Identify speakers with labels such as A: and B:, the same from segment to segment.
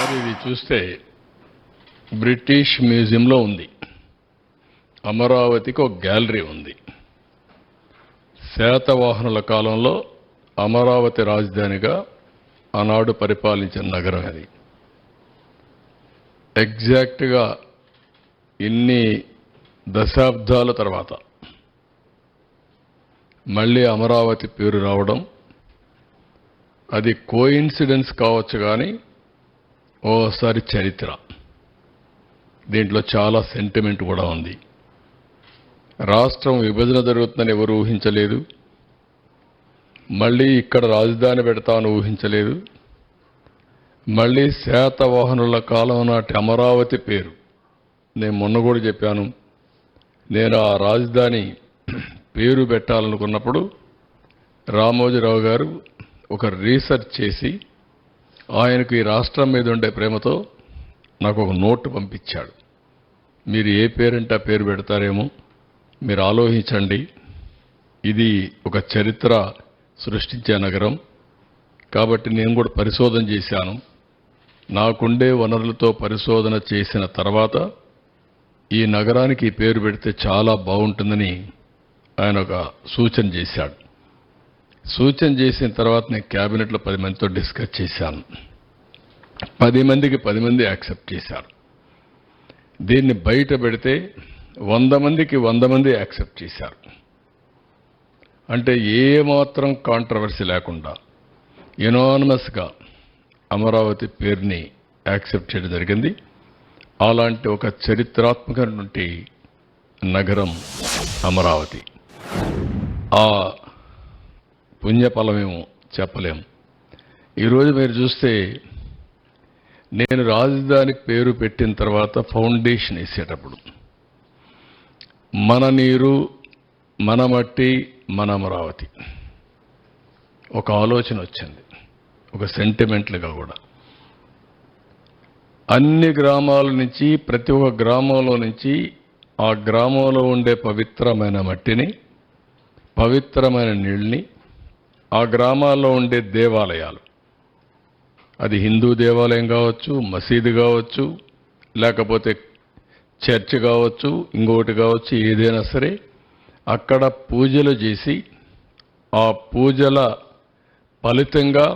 A: ఒకసారి ఇది చూస్తే బ్రిటిష్ మ్యూజియంలో ఉంది. అమరావతికి ఒక గ్యాలరీ ఉంది. శాతవాహనుల కాలంలో అమరావతి రాజధానిగా ఆనాడు పరిపాలించిన నగరం అది. ఎగ్జాక్ట్గా ఇన్ని దశాబ్దాల తర్వాత మళ్ళీ అమరావతి పేరు రావడం అది కోయిన్సిడెన్స్ కావచ్చు, కానీ ఓసారి చరిత్ర. దీంట్లో చాలా సెంటిమెంట్ కూడా ఉంది. రాష్ట్రం విభజన జరుగుతుందని ఎవరు ఊహించలేదు. మళ్ళీ ఇక్కడ రాజధాని పెడతామని ఊహించలేదు. మళ్ళీ శాతవాహనుల కాలం నాటి అమరావతి పేరు, నేను మొన్న కూడా చెప్పాను, నేను ఆ రాజధాని పేరు పెట్టాలనుకున్నప్పుడు రామోజీరావు గారు ఒక రీసెర్చ్ చేసి ఆయనకు ఈ రాష్ట్రం మీద ఉండే ప్రేమతో నాకు ఒక నోటు పంపించాడు. మీరు ఏ పేరంటే ఆ పేరు పెడతారేమో, మీరు ఆలోచించండి. ఇది ఒక చరిత్ర సృష్టించే నగరం కాబట్టి నేను కూడా పరిశోధన చేశాను. నాకుండే వనరులతో పరిశోధన చేసిన తర్వాత ఈ నగరానికి ఈ పేరు పెడితే చాలా బాగుంటుందని ఆయన ఒక సూచన చేశాడు. సూచన చేసిన తర్వాత నేను క్యాబినెట్లో 10 మందితో డిస్కస్ చేశాను. 10 మందికి 10 మంది యాక్సెప్ట్ చేశారు. దీన్ని బయట పెడితే 100 మందికి 100 మంది యాక్సెప్ట్ చేశారు. అంటే ఏమాత్రం కాంట్రవర్సీ లేకుండా యునానిమస్గా అమరావతి పేరుని యాక్సెప్ట్ చేయడం జరిగింది. అలాంటి ఒక చరిత్రాత్మకమైనటువంటి నగరం అమరావతి. ఆ పుణ్యఫలమేమో చెప్పలేము. ఈరోజు మీరు చూస్తే నేను రాజధాని పేరు పెట్టిన తర్వాత ఫౌండేషన్ వేసేటప్పుడు మన నీరు, మన మట్టి, మన అమరావతి ఒక ఆలోచన వచ్చింది, ఒక సెంటిమెంట్లుగా కూడా. అన్ని గ్రామాల నుంచి, ప్రతి ఒక్క గ్రామంలో నుంచి ఆ గ్రామంలో ఉండే పవిత్రమైన మట్టిని, పవిత్రమైన నీళ్ళని, ఆ గ్రామాల్లో ఉండే దేవాలయాలు, అది హిందూ దేవాలయం కావచ్చు, మసీదు కావచ్చు, లేకపోతే చర్చ్ కావచ్చు, ఇంకొకటి కావచ్చు, ఏదైనా సరే అక్కడ పూజలు చేసి ఆ పూజల ఫలితంగా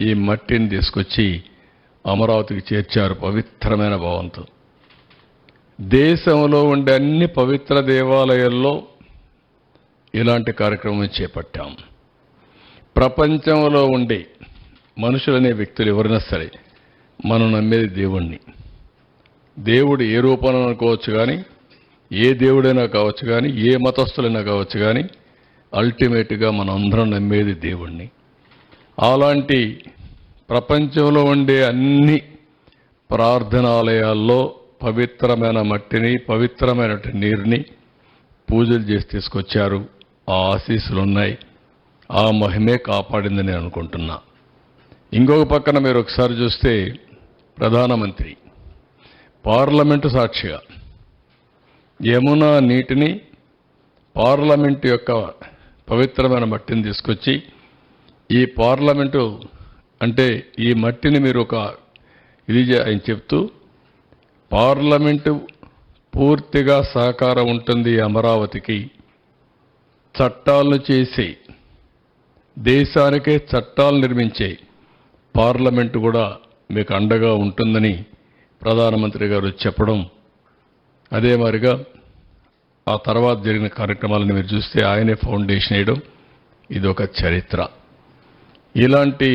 A: ఈ మట్టిని తీసుకొచ్చి అమరావతికి చేర్చారు పవిత్రమైన భావంతో. దేశంలో ఉండే అన్ని పవిత్ర దేవాలయాల్లో ఇలాంటి కార్యక్రమం చేపట్టాం. ప్రపంచంలో ఉండే మనుషులనే వ్యక్తులు ఎవరైనా సరే మనం నమ్మేది దేవుణ్ణి. దేవుడు ఏ రూపంలో అనుకోవచ్చు, కానీ ఏ దేవుడైనా కావచ్చు, కానీ ఏ మతస్థులైనా కావచ్చు, కానీ అల్టిమేట్గా మనం అందరం నమ్మేది దేవుణ్ణి. అలాంటి ప్రపంచంలో ఉండే అన్ని ప్రార్థనాలయాల్లో పవిత్రమైన మట్టిని, పవిత్రమైన నీరుని పూజలు చేసి తీసుకొచ్చారు. ఆ ఆశీస్సులు ఉన్నాయి. ఆ మహిమే కాపాడిందని నేను అనుకుంటున్నా. ఇంకొక పక్కన మీరు ఒకసారి చూస్తే ప్రధానమంత్రి పార్లమెంటు సాక్షిగా యమునా నీటిని, పార్లమెంటు యొక్క పవిత్రమైన మట్టిని తీసుకొచ్చి, ఈ పార్లమెంటు అంటే ఈ మట్టిని మీరు ఒక ఇది ఆయన చెప్తూ, పార్లమెంటు పూర్తిగా సహకారం ఉంటుంది అమరావతికి, చట్టాలను చేసి దేశానికే చట్టాలు నిర్మించే పార్లమెంటు కూడా మీకు అండగా ఉంటుందని ప్రధానమంత్రి గారు చెప్పడం, అదే మాదిరిగా ఆ తర్వాత జరిగిన కార్యక్రమాలను మీరు చూస్తే ఆయనే ఫౌండేషన్ వేయడం, ఇది ఒక చరిత్ర. ఇలాంటి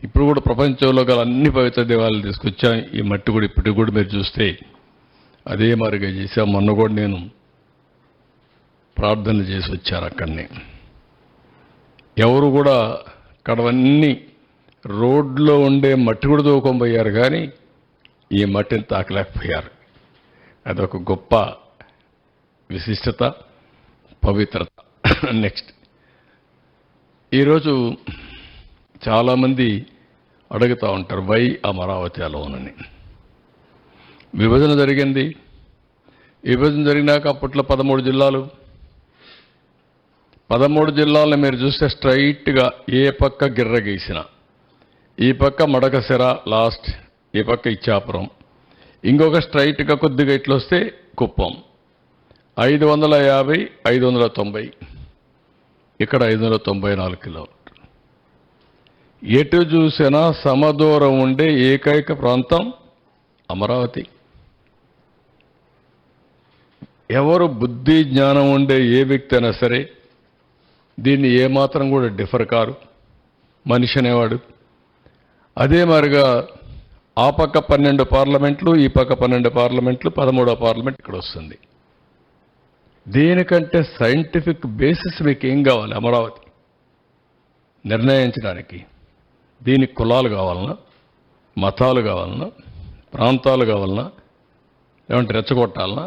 A: ఇప్పుడు కూడా ప్రపంచంలో గల అన్ని పవిత్ర దేవాలయాలు తీసుకొచ్చాం. ఈ మట్టి కూడా ఇప్పటికి కూడా మీరు చూస్తే అదే మాదిరిగా చేశాం. మొన్న కూడా నేను ప్రార్థన చేసి వచ్చాను అక్కడిని. ఎవరు కూడా అక్కడవన్నీ రోడ్లో ఉండే మట్టి కూడా దూకొనిపోయారు, కానీ ఈ మట్టిని తాకలేకపోయారు. అదొక గొప్ప విశిష్టత, పవిత్రత. నెక్స్ట్, ఈరోజు చాలామంది అడుగుతూ ఉంటారు, వై అమరావతి అలోనని. విభజన జరిగింది. విభజన జరిగినాక అప్పట్లో 13 జిల్లాలు. 13 జిల్లాలను మీరు చూస్తే స్ట్రైట్గా ఏ పక్క గిర్ర గీసిన, ఈ పక్క మడకశిర లాస్ట్, ఈ పక్క ఇచ్చాపురం, ఇంకొక స్ట్రైట్గా కొద్దిగా ఇట్లా వస్తే కుప్పం. 550, 590, ఇక్కడ 594 కిలోమీటర్లు. ఎటు చూసినా సమదూరం ఉండే ఏకైక ప్రాంతం అమరావతి. ఎవరు బుద్ధి జ్ఞానం ఉండే ఏ వ్యక్తి అయినా సరే దీన్ని ఏమాత్రం కూడా డిఫర్ కారు మనిషి అనేవాడు. అదే మరిగా ఆ పక్క 12 పార్లమెంట్లు, ఈ పక్క 12 పార్లమెంట్లు, 13వ పార్లమెంట్ ఇక్కడ వస్తుంది. దీనికంటే సైంటిఫిక్ బేసిస్ మీకు ఏం కావాలి అమరావతి నిర్ణయించడానికి? దీనికి కులాలు కావాలన్నా, మతాలు కావాలన్నా, ప్రాంతాలు కావాలన్నా, లేదంటే రెచ్చగొట్టాలన్నా?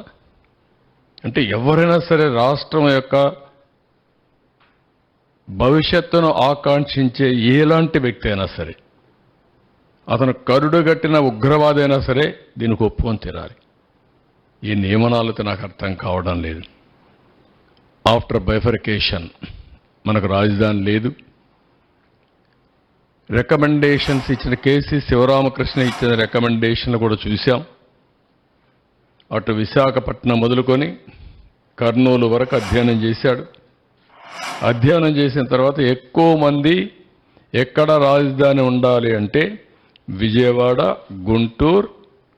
A: అంటే ఎవరైనా సరే రాష్ట్రం యొక్క భవిష్యత్తును ఆకాంక్షించే ఎలాంటి వ్యక్తి అయినా సరే, అతను కరుడుగట్టిన ఉగ్రవాది అయినా సరే దీనికి ఒప్పుకొని తీరాలి. ఈ నియమనాలతో నాకు అర్థం కావడం లేదు. ఆఫ్టర్ బైఫర్కేషన్ మనకు రాజధాని లేదు. రికమెండేషన్స్ ఇచ్చిన కేసీ శివరామకృష్ణ ఇచ్చిన రికమెండేషన్లు కూడా చూశాం. అటు విశాఖపట్నం మొదలుకొని కర్నూలు వరకు అధ్యయనం చేశాడు. అధ్యయనం చేసిన తర్వాత ఎక్కువ మంది ఎక్కడ రాజధాని ఉండాలి అంటే విజయవాడ,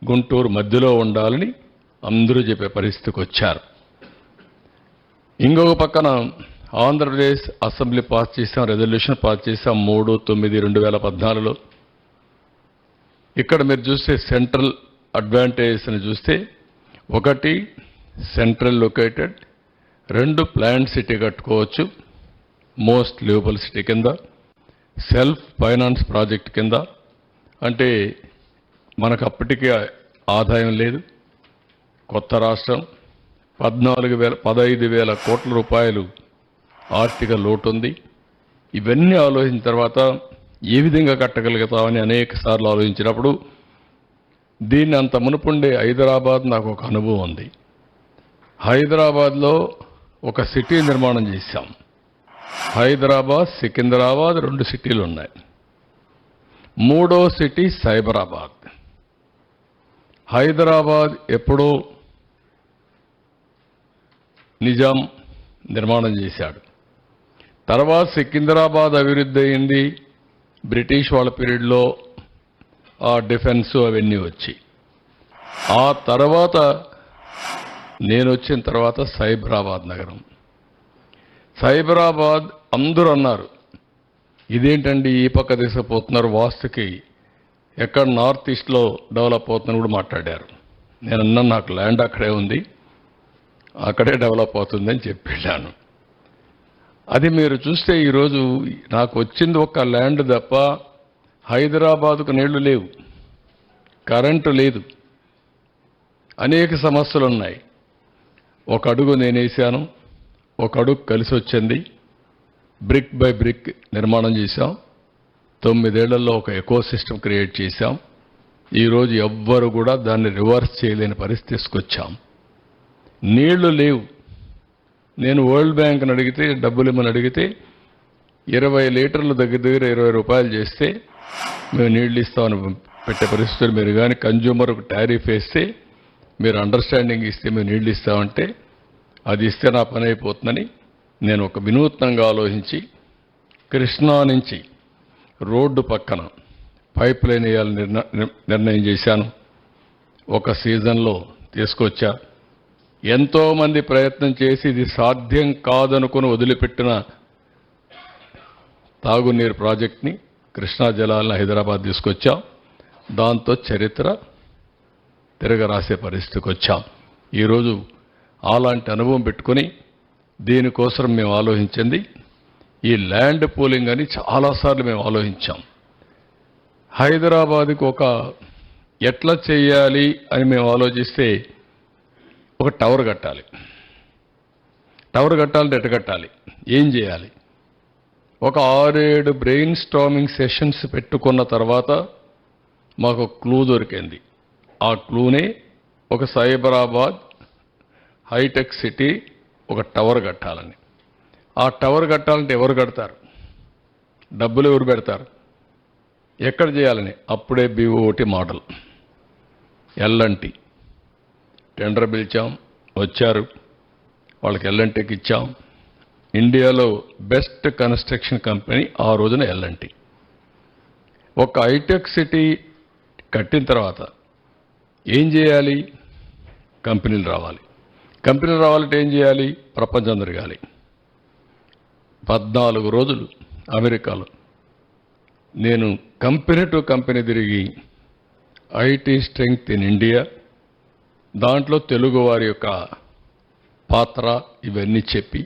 A: గుంటూరు మధ్యలో ఉండాలని అందరూ చెప్పే పరిస్థితికి వచ్చారు. ఇంకొక పక్కన ఆంధ్రప్రదేశ్ అసెంబ్లీ పాస్ చేసాం, రెజల్యూషన్ పాస్ చేసాం 3/9/2014లో. ఇక్కడ మీరు చూస్తే సెంట్రల్ అడ్వాంటేజెస్ని చూస్తే, 1 సెంట్రల్ లొకేటెడ్, 2 ప్లాంట్ సిటీ కట్టుకోవచ్చు మోస్ట్ లివబుల్ సిటీ కింద, సెల్ఫ్ ఫైనాన్స్ ప్రాజెక్ట్ కింద. అంటే మనకు అప్పటికే ఆదాయం లేదు, కొత్త రాష్ట్రం, 15,000 కోట్ల రూపాయలు ఆర్థిక లోటు ఉంది. ఇవన్నీ ఆలోచించిన తర్వాత ఏ విధంగా కట్టగలుగుతామని అనేక సార్లు ఆలోచించినప్పుడు దీన్ని అంత మునుపుండే హైదరాబాద్ నాకు ఒక అనుభవం ఉంది. హైదరాబాద్లో ఒక సిటీ నిర్మాణం చేశాం. హైదరాబాద్, సికింద్రాబాద్ 2 సిటీలు ఉన్నాయి. 3వ సిటీ సైబరాబాద్. హైదరాబాద్ ఎప్పుడో నిజాం నిర్మాణం చేశాడు. తర్వాత సికింద్రాబాద్ అభివృద్ధి అయింది బ్రిటిష్ వాళ్ళ పీరియడ్లో, ఆ డిఫెన్స్ అవన్నీ వచ్చి. ఆ తర్వాత నేను వచ్చిన తర్వాత సైబరాబాద్ నగరం. సైబరాబాద్ అందరూ అన్నారు ఇదేంటండి ఈ పక్క తీసుకుపోతున్నారు, వాస్తుకి ఎక్కడ నార్త్ ఈస్ట్లో డెవలప్ అవుతుందని కూడా మాట్లాడారు. నేను అన్నాను నాకు ల్యాండ్ అక్కడే ఉంది, అక్కడే డెవలప్ అవుతుందని చెప్పి వెళ్ళాను. అది మీరు చూస్తే ఈరోజు నాకు వచ్చింది ఒక ల్యాండ్ తప్ప హైదరాబాదుకు నీళ్లు లేవు, కరెంటు లేదు, అనేక సమస్యలు ఉన్నాయి. ఒక అడుగు నేనేసాను, ఒక అడుగు కలిసి వచ్చింది. బ్రిక్ బై బ్రిక్ నిర్మాణం చేశాం. 9 ఏళ్లలో ఒక ఎకో సిస్టమ్ క్రియేట్ చేశాం. ఈరోజు ఎవ్వరు కూడా దాన్ని రివర్స్ చేయలేని పరిస్థితి తీసుకొచ్చాం. నీళ్లు లేవు. నేను వరల్డ్ బ్యాంక్ని అడిగితే, డబ్బులు ఇమ్మని అడిగితే 20 లీటర్లు దగ్గర 20 రూపాయలు చేస్తే మేము నీళ్లు ఇస్తామని పెట్టే పరిస్థితులు. మీరు కానీ కన్జ్యూమర్కు టారిఫ్ వేస్తే, మీరు అండర్స్టాండింగ్ ఇస్తే మేము నీళ్లు ఇస్తామంటే అది ఇస్తే నా పని అయిపోతుందని నేను ఒక వినూత్నంగా ఆలోచించి కృష్ణా నుంచి రోడ్డు పక్కన పైప్ లైన్ వేయాలని నిర్ణయం చేశాను. ఒక సీజన్లో తీసుకొచ్చా. ఎంతోమంది ప్రయత్నం చేసి ఇది సాధ్యం కాదనుకుని వదిలిపెట్టిన తాగునీరు ప్రాజెక్ట్ని, కృష్ణా జలాలను హైదరాబాద్ తీసుకొచ్చాం. దాంతో చరిత్ర తిరగరాసే పరిస్థితికి వచ్చాం. ఈరోజు అలాంటి అనుభవం పెట్టుకుని దీనికోసం మేము ఆలోచించింది ఈ ల్యాండ్ పూలింగ్ అని చాలాసార్లు మేము ఆలోచించాం. హైదరాబాద్కి ఒక ఎట్లా చేయాలి అని మేము ఆలోచిస్తే, ఒక టవర్ కట్టాలి. టవర్ కట్టాలంటే ఎట్ట కట్టాలి, ఏం చేయాలి? ఒక 6-7 బ్రెయిన్ స్టార్మింగ్ సెషన్స్ పెట్టుకున్న తర్వాత మాకు క్లూ దొరికింది. ఆ క్లూనే ఒక సైబరాబాద్ హైటెక్ సిటీ ఒక టవర్ కట్టాలని. ఆ టవర్ కట్టాలంటే ఎవరు కడతారు? డబ్బులు ఎవరు పెడతారు? ఎక్కడ చేయాలని అప్పుడే BOT మోడల్ ఎల్ఎన్టీ టెండర్ పిలిచాం, వచ్చారు, వాళ్ళకి ఎల్ఎన్టీకి ఇచ్చాం. ఇండియాలో బెస్ట్ కన్స్ట్రక్షన్ కంపెనీ ఆ రోజున ఎల్ఎన్టీ. ఒక హైటెక్ సిటీ కట్టిన తర్వాత ఏం చేయాలి? కంపెనీలు రావాలి. కంపెనీలు రావాలంటే ఏం చేయాలి? ప్రపంచం తిరగాలి. 14 రోజులు అమెరికాలో నేను కంపెనీ టు కంపెనీ తిరిగి ఐటీ స్ట్రెంగ్త్ ఇన్ ఇండియా, దాంట్లో తెలుగు వారి యొక్క పాత్ర ఇవన్నీ చెప్పి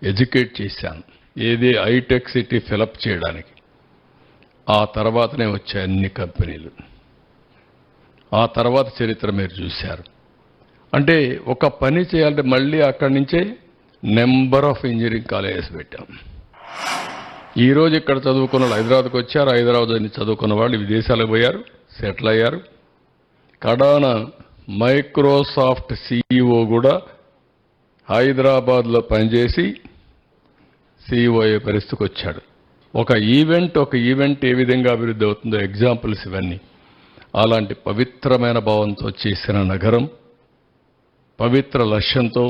A: ఎడ్యుకేట్ చేశాను. ఏది హైటెక్ సిటీ ఫిలప్ చేయడానికి. ఆ తర్వాతనే వచ్చాయి అన్ని కంపెనీలు. ఆ తర్వాత చరిత్ర మీరు చూశారు. అంటే ఒక పని చేయాలంటే మళ్ళీ అక్కడి నుంచే నెంబర్ ఆఫ్ ఇంజనీరింగ్ కాలేజెస్ పెట్టాం. ఈరోజు ఇక్కడ చదువుకున్న వాళ్ళు హైదరాబాద్కి వచ్చారు, హైదరాబాద్ అని చదువుకున్న వాళ్ళు విదేశాలకు పోయారు, సెటిల్ అయ్యారు. కడాన మైక్రోసాఫ్ట్ CEO కూడా హైదరాబాద్లో పనిచేసి CEO అయ్యే పరిస్థితికి వచ్చాడు. ఒక ఈవెంట్ ఏ విధంగా అభివృద్ధి అవుతుందో ఎగ్జాంపుల్స్ ఇవన్నీ. అలాంటి పవిత్రమైన భావంతో చేసిన నగరం, పవిత్ర లక్ష్యంతో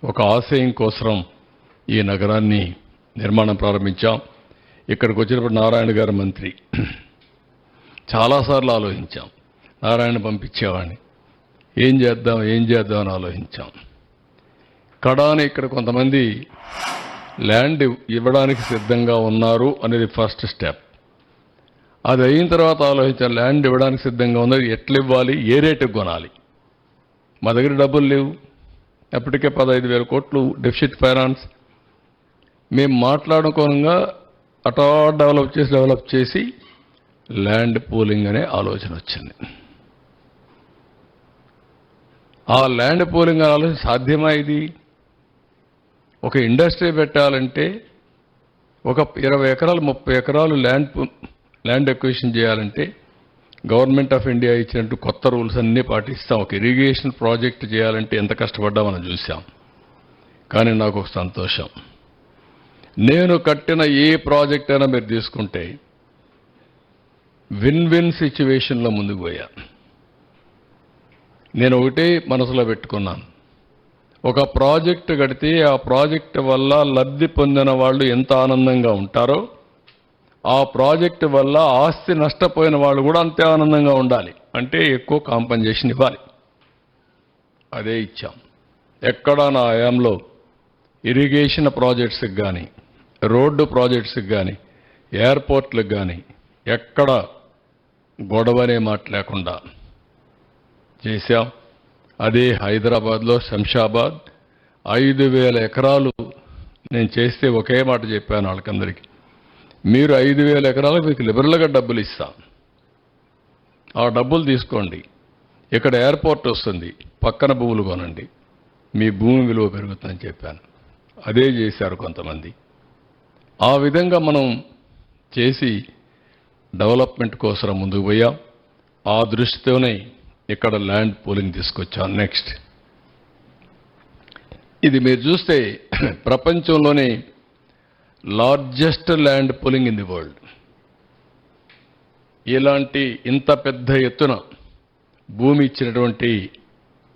A: ఒక ఆశయం కోసం ఈ నగరాన్ని నిర్మాణం ప్రారంభించాం. ఇక్కడికి వచ్చినప్పుడు నారాయణ గారు మంత్రి. చాలాసార్లు ఆలోచించాం, నారాయణ పంపించేవాడిని, ఏం చేద్దాం అని ఆలోచించాం. కడాని ఇక్కడ కొంతమంది ల్యాండ్ ఇవ్వడానికి సిద్ధంగా ఉన్నారు అనేది ఫస్ట్ స్టెప్. అది అయిన తర్వాత ఆలోచించాం, ల్యాండ్ ఇవ్వడానికి సిద్ధంగా ఉన్నది ఎట్లా ఇవ్వాలి, ఏ రేటుకు కొనాలి. మా దగ్గర డబ్బులు లేవు, ఎప్పటికే 15,000 కోట్లు డెఫిసిట్ ఫైనాన్స్. మేము మాట్లాడుకోనంగా అటా డెవలప్ చేసి ల్యాండ్ పూలింగ్ అనే ఆలోచన వచ్చింది. ఆ ల్యాండ్ పూలింగ్ అనే ఆలోచన సాధ్యమా? ఇది ఒక ఇండస్ట్రీ పెట్టాలంటే ఒక 20 ఎకరాలు 30 ఎకరాలు ల్యాండ్ ఎక్విజిషన్ చేయాలంటే గవర్నమెంట్ ఆఫ్ ఇండియా ఇచ్చినట్టు కొత్త రూల్స్ అన్నీ పాటిస్తాం. ఒక ఇరిగేషన్ ప్రాజెక్ట్ చేయాలంటే ఎంత కష్టపడ్డా మనం చూసాం. కానీ నాకు ఒక సంతోషం, నేను కట్టిన ఏ ప్రాజెక్ట్ అయినా మీరు తీసుకుంటే విన్ సిచ్యువేషన్లో ముందుకు పోయా. నేను ఒకటే మనసులో పెట్టుకున్నాను, ఒక ప్రాజెక్టు కడితే ఆ ప్రాజెక్టు వల్ల లబ్ధి పొందిన వాళ్ళు ఎంత ఆనందంగా ఉంటారో, ఆ ప్రాజెక్టు వల్ల ఆస్తి నష్టపోయిన వాళ్ళు కూడా అంతే ఆనందంగా ఉండాలి. అంటే ఎక్కువ కాంపన్సేషన్ ఇవ్వాలి. అదే ఇచ్చాం. ఎక్కడ నా హయాంలో ఇరిగేషన్ ప్రాజెక్ట్స్కి కానీ, రోడ్డు ప్రాజెక్ట్స్కి కానీ, ఎయిర్పోర్ట్లకు కానీ ఎక్కడ గొడవనే మాట లేకుండా చేశాం. అదే హైదరాబాద్లో శంషాబాద్ 5,000 ఎకరాలు నేను చేస్తే ఒకే మాట చెప్పాను వాళ్ళకందరికీ, మీరు 5,000 ఎకరాలకు మీకు లిబరల్గా డబ్బులు ఇస్తాం, ఆ డబ్బులు తీసుకోండి, ఇక్కడ ఎయిర్పోర్ట్ వస్తుంది, పక్కన భూములు కొనండి, మీ భూమి విలువ పెరుగుతుందని చెప్పాను. అదే చేశారు కొంతమంది. ఆ విధంగా మనం చేసి డెవలప్మెంట్ కోసం ముందుకు పోయాం. ఆ దృష్టితోనే ఇక్కడ ల్యాండ్ పూలింగ్ తీసుకొచ్చాం. నెక్స్ట్, ఇది మీరు చూస్తే ప్రపంచంలోనే largest land pooling in the world. ఇలాంటి ఇంత పెద్ద ఎత్తున భూమి ఇచ్చినటువంటి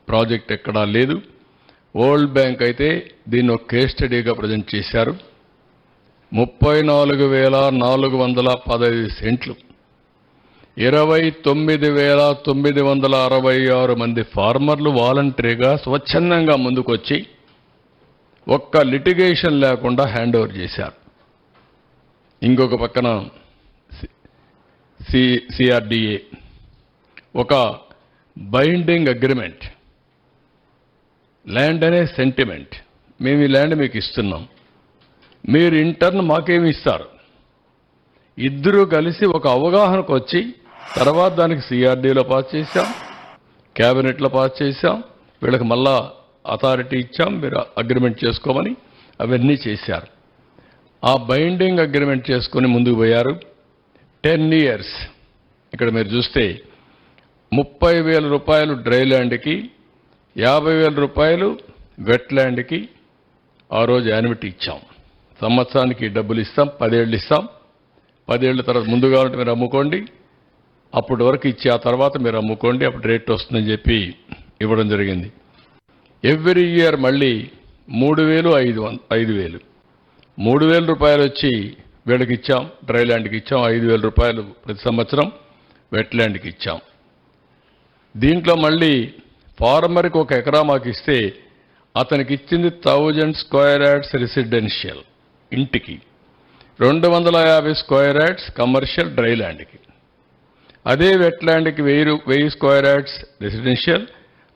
A: ప్రాజెక్ట్ ఎక్కడా లేదు. వరల్డ్ బ్యాంక్ అయితే దీన్ని ఒక కేస్ స్టడీగా ప్రజెంట్ చేశారు. 34,415 సెంట్లు, 29,966 మంది ఫార్మర్లు వాలంటరీగా స్వచ్ఛందంగా ముందుకొచ్చి ఒక్క లిటిగేషన్ లేకుండా హ్యాండ్ ఓవర్ చేశారు. ఇంకొక పక్కన CRDA ఒక బైండింగ్ అగ్రిమెంట్. ల్యాండ్ అనే సెంటిమెంట్, మేము ఈ ల్యాండ్ మీకు ఇస్తున్నాం, మీరు ఇంటర్న్ మాకేమి ఇస్తారు, ఇద్దరూ కలిసి ఒక అవగాహనకు వచ్చి తర్వాత దానికి CRDలో పాస్ చేశాం, క్యాబినెట్లో పాస్ చేశాం, వీళ్ళకి మళ్ళా అథారిటీ ఇచ్చాం, మీరు అగ్రిమెంట్ చేసుకోమని. అవన్నీ చేశారు. ఆ బైండింగ్ అగ్రిమెంట్ చేసుకుని ముందుకు పోయారు. 10 years ఇక్కడ మీరు చూస్తే 30,000 రూపాయలు డ్రై ల్యాండ్కి, 50,000 రూపాయలు వెట్ ల్యాండ్కి ఆ రోజు యాన్యుటీ ఇచ్చాం. సంవత్సరానికి డబ్బులు ఇస్తాం, 10 ఏళ్ళు ఇస్తాం. 10 ఏళ్ల తర్వాత ముందుగా ఉంటే మీరు అమ్ముకోండి, అప్పటి వరకు ఇచ్చి ఆ తర్వాత మీరు అమ్ముకోండి, అప్పుడు రేట్ వస్తుందని చెప్పి ఇవ్వడం జరిగింది. ఎవ్రీ ఇయర్ మళ్ళీ 3,000, 5,000 3,000 రూపాయలు వచ్చి వీళ్ళకి ఇచ్చాం, డ్రై ల్యాండ్కి ఇచ్చాం. 5,000 రూపాయలు ప్రతి సంవత్సరం వెట్ ల్యాండ్కి ఇచ్చాం. దీంట్లో మళ్ళీ ఫార్మర్కి 1 ఎకరా మాకు ఇస్తే అతనికి ఇచ్చింది 1000 స్క్వేర్ యార్డ్స్ రెసిడెన్షియల్ ఇంటికి, 250 స్క్వేర్ యార్డ్స్ కమర్షియల్ డ్రై ల్యాండ్కి. అదే వెట్ ల్యాండ్కి 1000 square yards residential,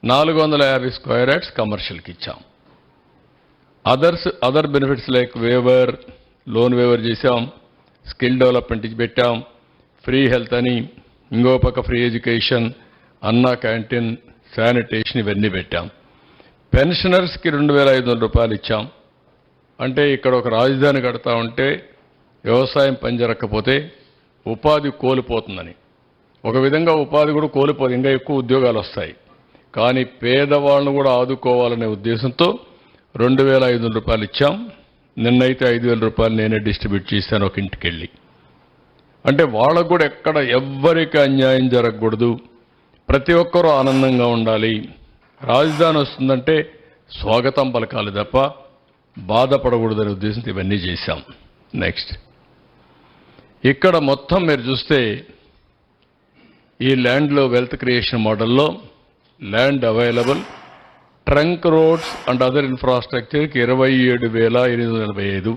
A: 450 square yards కమర్షియల్కి ఇచ్చాం. Other benefits like waiver, loan waiver చేశాం, స్కిల్ డెవలప్మెంట్ పెట్టాం, ఫ్రీ హెల్త్ అని, ఇంకో పక్క free education, Anna canteen, sanitation ఇవన్నీ పెట్టాం. పెన్షనర్స్కి 2,500 రూపాయలు ఇచ్చాం. అంటే ఇక్కడ ఒక రాజధాని కడతా ఉంటే వ్యవసాయం పనిజరక్కపోతే ఉపాధి కోల్పోతుందని, ఒక విధంగా ఉపాధి కూడా కోల్పోదు, ఇంకా ఎక్కువ ఉద్యోగాలు వస్తాయి. కానీ పేదవాళ్ళను కూడా ఆదుకోవాలనే ఉద్దేశంతో 2,500 రూపాయలు ఇచ్చాం. నిన్నైతే 5,000 రూపాయలు నేనే డిస్ట్రిబ్యూట్ చేశాను ఒక ఇంటికి వెళ్ళి. అంటే వాళ్ళకు కూడా ఎక్కడ ఎవ్వరికి అన్యాయం జరగకూడదు, ప్రతి ఒక్కరూ ఆనందంగా ఉండాలి. రాజధాని వస్తుందంటే స్వాగతం పలకాలి తప్ప బాధపడకూడదనే ఉద్దేశంతో ఇవన్నీ చేశాం. నెక్స్ట్, ఇక్కడ మొత్తం మీరు చూస్తే ఈ ల్యాండ్లో వెల్త్ క్రియేషన్ మోడల్లో land available trunk roads and other ఇన్ఫ్రాస్ట్రక్చర్కి 27,885,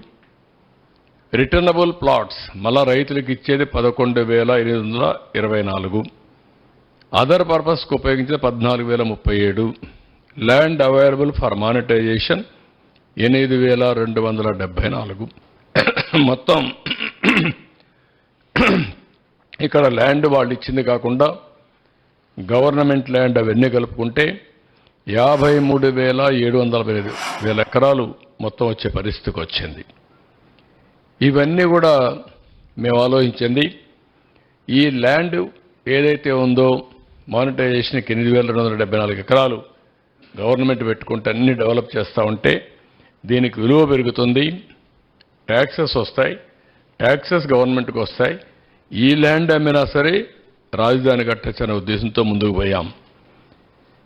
A: రిటర్నబుల్ ప్లాట్స్ మళ్ళా రైతులకు ఇచ్చేది 11,824, అదర్ పర్పస్కి ఉపయోగించేది 14,037, ల్యాండ్ అవైలబుల్ ఫర్ మానిటైజేషన్ 8,274. మొత్తం ఇక్కడ ల్యాండ్ వాళ్ళు ఇచ్చింది కాకుండా గవర్నమెంట్ ల్యాండ్ అవన్నీ కలుపుకుంటే 53,745 ఎకరాలు మొత్తం వచ్చే పరిస్థితికి వచ్చింది. ఇవన్నీ కూడా మేము ఆలోచించింది. ఈ ల్యాండ్ ఏదైతే ఉందో మానిటైజేషన్కి 8,274 ఎకరాలు గవర్నమెంట్ పెట్టుకుంటే అన్ని డెవలప్ చేస్తూ ఉంటే దీనికి విలువ పెరుగుతుంది, ట్యాక్సెస్ వస్తాయి, ట్యాక్సెస్ గవర్నమెంట్కి వస్తాయి. ఈ ల్యాండ్ అమ్మినా సరే రాజధాని కట్టచ్చనే ఉద్దేశంతో ముందుకు పోయాం.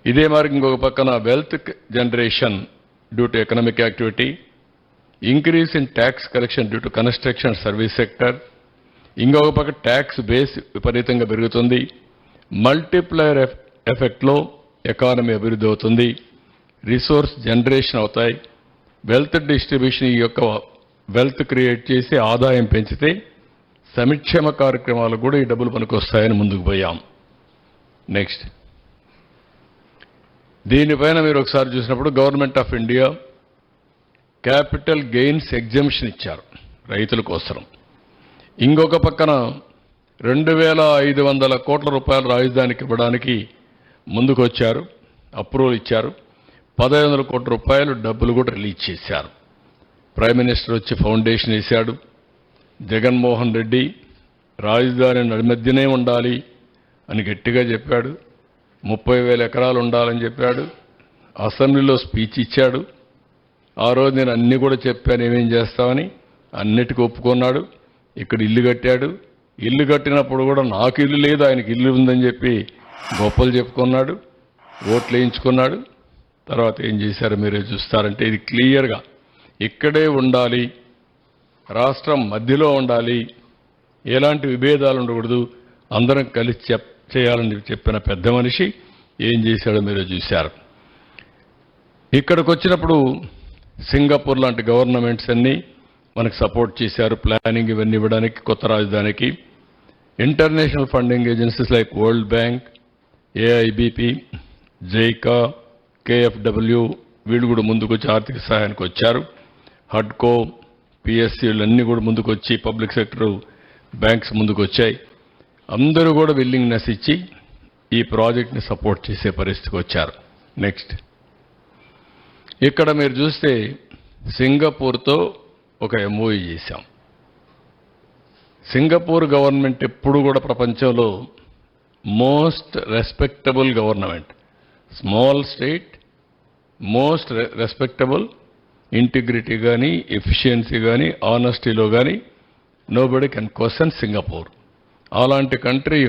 A: ఇదే మరి ఇంకొక పక్కన wealth generation due to economic activity, increase in tax collection due to construction service sector, ఇంకొక పక్క ట్యాక్స్ బేస్ విపరీతంగా పెరుగుతుంది, మల్టిప్లయర్ ఎఫెక్ట్లో ఎకానమీ అభివృద్ధి అవుతుంది, రిసోర్స్ జనరేషన్ అవుతాయి, వెల్త్ డిస్ట్రిబ్యూషన్ ఈ యొక్క వెల్త్ క్రియేట్ చేసి ఆదాయం పెంచితే సంక్షేమ కార్యక్రమాలకు కూడా ఈ డబ్బులు పనికొస్తాయని ముందుకు పోయాం. నెక్స్ట్, దీనిపైన మీరు ఒకసారి చూసినప్పుడు government of India capital gains exemption ఇచ్చారు రైతుల కోసం. ఇంకొక పక్కన 2,500 కోట్ల రూపాయల రాజధానికి ఇవ్వడానికి ముందుకు వచ్చారు, అప్రూవల్ ఇచ్చారు. 1,500 కోట్ల రూపాయలు డబ్బులు కూడా రిలీజ్ చేశారు. ప్రైమ్ మినిస్టర్ వచ్చి ఫౌండేషన్ వేశాడు. జగన్మోహన్ రెడ్డి రాజధాని నడిమధ్యనే ఉండాలి అని గట్టిగా చెప్పాడు. 30,000 ఎకరాలు ఉండాలని చెప్పాడు. అసెంబ్లీలో స్పీచ్ ఇచ్చాడు. ఆ రోజు నేను అన్నీ కూడా చెప్పాను ఏమేం చేస్తామని, అన్నిటికీ ఒప్పుకున్నాడు. ఇక్కడ ఇల్లు కట్టాడు. ఇల్లు కట్టినప్పుడు కూడా నాకు ఇల్లు లేదు ఆయనకి ఇల్లు ఉందని చెప్పి గొప్పలు చెప్పుకున్నాడు, ఓట్లు వేయించుకున్నాడు. తర్వాత ఏం చేశారో మీరే చూస్తారంటే ఇది క్లియర్గా ఇక్కడే ఉండాలి, రాష్ట్రం మధ్యలో ఉండాలి, ఎలాంటి విభేదాలు ఉండకూడదు, అందరం కలిసి చేయాలని చెప్పిన పెద్ద మనిషి ఏం చేశాడో మీరే చూశారు. ఇక్కడికి వచ్చినప్పుడు సింగపూర్ లాంటి గవర్నమెంట్స్ అన్నీ మనకు సపోర్ట్ చేశారు, ప్లానింగ్ ఇవన్నీ ఇవ్వడానికి కొత్త రాజధానికి. International funding agencies like World Bank, AIBP, JICA, కేఎఫ్డబ్ల్యూ వీళ్ళు కూడా ముందుకు వచ్చి ఆర్థిక సహాయానికి వచ్చారు. హడ్కో, పిఎస్సీలన్నీ కూడా ముందుకు వచ్చి పబ్లిక్ సెక్టర్ బ్యాంక్స్ ముందుకు వచ్చాయి. అందరూ కూడా విల్లింగ్నెస్ ఇచ్చి ఈ ప్రాజెక్ట్ని సపోర్ట్ చేసే పరిస్థితికి వచ్చారు. నెక్స్ట్, ఇక్కడ మీరు చూస్తే సింగపూర్తో ఒక ఎంఓయూ చేశాం. సింగపూర్ గవర్నమెంట్ ఎప్పుడు కూడా ప్రపంచంలో most respectable government, small state, most respectable, integrity కానీ, ఎఫిషియన్సీ కానీ, ఆనెస్టీలో కానీ నోబడి కెన్ క్వశ్చన్ సింగపూర్. అలాంటి కంట్రీ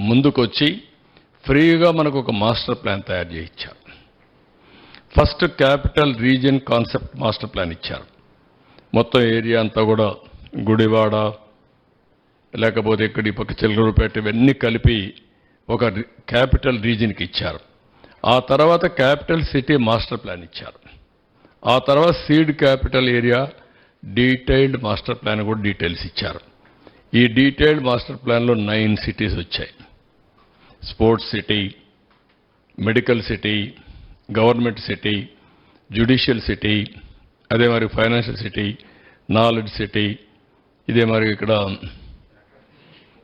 A: ముందుకొచ్చి ఫ్రీగా మనకు ఒక మాస్టర్ ప్లాన్ తయారు చేయించారు. First capital region concept master plan ఇచ్చారు. మొత్తం ఏరియా అంతా కూడా గుడివాడ లేకపోతే ఇక్కడ ఈ పక్క చిలకలూరుపేట ఇవన్నీ కలిపి ఒక క్యాపిటల్ రీజియన్కి ఇచ్చారు. ఆ తర్వాత క్యాపిటల్ సిటీ మాస్టర్ ప్లాన్ ఇచ్చారు. ఆ తర్వాత seed capital area detailed master plan కూడా డీటెయిల్స్ ఇచ్చారు. ఈ డీటెయిల్డ్ మాస్టర్ ప్లాన్లో 9 సిటీస్ వచ్చాయి. Sports city, medical city, government city, judicial city, అదే మరి ఫైనాన్షియల్ సిటీ, నాలెడ్జ్ సిటీ, ఇదే మరి ఇక్కడ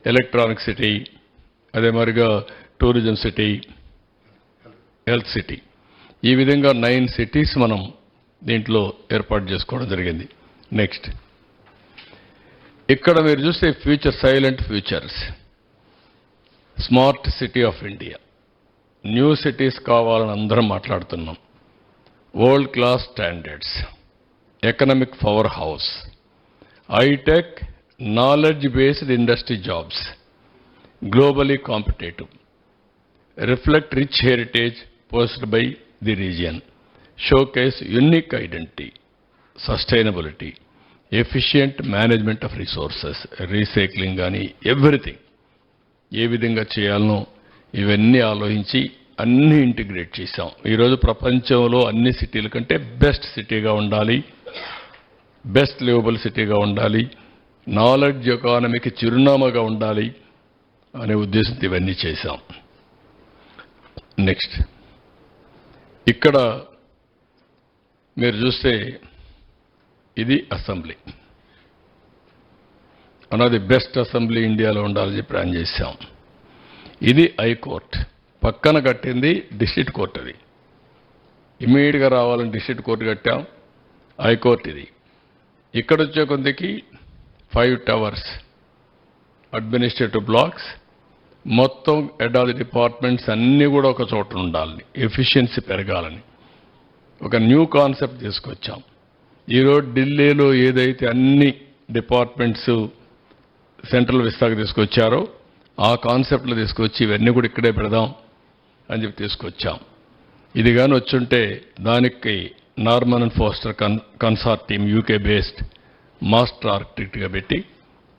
A: ఎలక్ట్రానిక్ సిటీ, అదే మరిగా టూరిజం సిటీ, హెల్త్ సిటీ. ఈ విధంగా 9 సిటీస్ మనం దీంట్లో ఏర్పాటు చేసుకోవడం జరిగింది. నెక్స్ట్ ఇక్కడ మీరు చూస్తే future silent futures, smart city of India, new cities కావాలని అందరం మాట్లాడుతున్నాం. World class standards, economic powerhouse, high tech knowledge based industry jobs, globally competitive, reflect rich heritage possessed by the region, showcase unique identity, sustainability, efficient management of resources, recycling కానీ everything ఏ విధంగా చేయాలనో ఇవన్నీ ఆలోచించి అన్ని integrate చేశాం. ఈరోజు ప్రపంచంలో అన్ని సిటీల కంటే బెస్ట్ సిటీగా ఉండాలి, బెస్ట్ లివబుల్ సిటీగా ఉండాలి, నాలెడ్జ్ ఎకానమీకి చిరునామాగా ఉండాలి అనే ఉద్దేశంతో ఇవన్నీ చేశాం. నెక్స్ట్ ఇక్కడ మీరు చూస్తే ఇది అసెంబ్లీ, అన్నది బెస్ట్ అసెంబ్లీ ఇండియాలో ఉండాలని చెప్పి ప్లాన్ చేశాం. ఇది హైకోర్ట్, పక్కన కట్టింది డిస్ట్రిక్ట్ కోర్ట్. అది ఇమ్మీడియట్గా రావాలని డిస్ట్రిక్ట్ కోర్టు కట్టాం. హైకోర్టు ఇది. ఇక్కడ వచ్చే కొందికి 5 టవర్స్, అడ్మినిస్ట్రేటివ్ బ్లాక్స్, మొత్తం హెడ్ ఆఫ్ ది డిపార్ట్మెంట్స్ అన్నీ కూడా ఒక చోట ఉండాలని, ఎఫిషియన్సీ పెరగాలని ఒక న్యూ కాన్సెప్ట్ తీసుకొచ్చాం. ఈరోజు ఢిల్లీలో ఏదైతే అన్ని డిపార్ట్మెంట్స్ సెంట్రల్ విస్తాకు తీసుకొచ్చారో ఆ కాన్సెప్ట్లు తీసుకొచ్చి ఇవన్నీ కూడా ఇక్కడే పెడదాం అని చెప్పి తీసుకొచ్చాం. ఇది కానీ వచ్చుంటే దానికి Norman and Foster consortium UK based master ఆర్కిటెక్ట్గా పెట్టి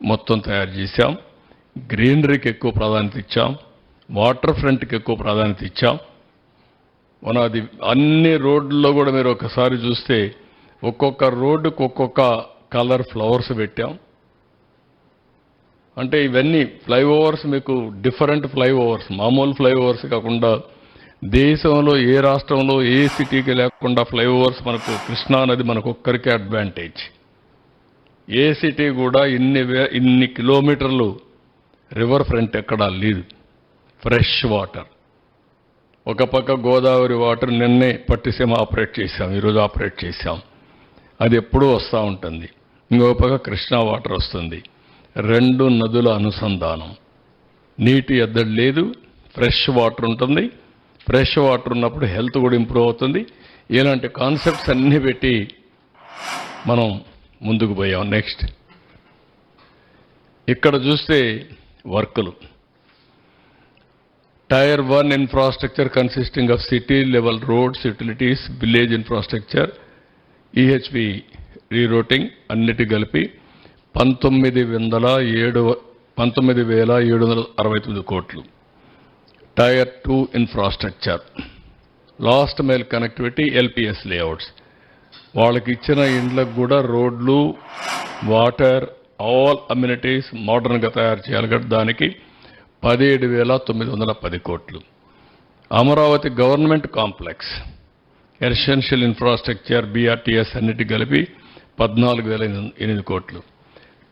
A: మొత్తం తయారు చేశాం. గ్రీనరీకి ఎక్కువ ప్రాధాన్యత ఇచ్చాం, వాటర్ ఫ్రంట్కి ఎక్కువ ప్రాధాన్యత ఇచ్చాం. అది అన్ని రోడ్లలో కూడా మీరు ఒకసారి చూస్తే ఒక్కొక్క రోడ్డుకు ఒక్కొక్క కలర్ ఫ్లవర్స్ పెట్టాం. అంటే ఇవన్నీ ఫ్లైఓవర్స్ మీకు డిఫరెంట్ ఫ్లైఓవర్స్, మామూలు ఫ్లైఓవర్స్ కాకుండా దేశంలో ఏ రాష్ట్రంలో ఏ సిటీకి లేకుండా ఫ్లైఓవర్స్ మనకు కృష్ణా నది మనకు ఒక్కరికే అడ్వాంటేజ్. ఏ సిటీ కూడా ఇన్ని కిలోమీటర్లు రివర్ ఫ్రంట్ ఎక్కడా లేదు. ఫ్రెష్ వాటర్, ఒక పక్క గోదావరి వాటర్ నిన్నే పట్టిసీమ ఆపరేట్ చేశాం, ఈరోజు ఆపరేట్ చేశాం, అది ఎప్పుడూ వస్తూ ఉంటుంది. ఇంకో పక్క కృష్ణా వాటర్ వస్తుంది. 2 నదుల అనుసంధానం, నీటి ఎద్దడి లేదు, ఫ్రెష్ వాటర్ ఉంటుంది. ఫ్రెష్ వాటర్ ఉన్నప్పుడు హెల్త్ కూడా ఇంప్రూవ్ అవుతుంది. ఇలాంటి కాన్సెప్ట్స్ అన్నీ పెట్టి మనం ముందుకు పోయాం. నెక్స్ట్ ఇక్కడ చూస్తే వర్కులు, tier 1 infrastructure consisting of city level roads, utilities, village infrastructure, EHP rerouting అన్నిటి కలిపి 19,769 కోట్లు. Tier 2 infrastructure, last mile connectivity, LPS layouts, వాళ్ళకి ఇచ్చిన ఇండ్లకు కూడా రోడ్లు, వాటర్, ఆల్ అమ్యూనిటీస్ మోడర్న్గా తయారు చేయాలి కదా, దానికి 17,910 కోట్లు. Amaravati government complex, essential infrastructure, BRTS అన్నిటి కలిపి 14,008 కోట్లు.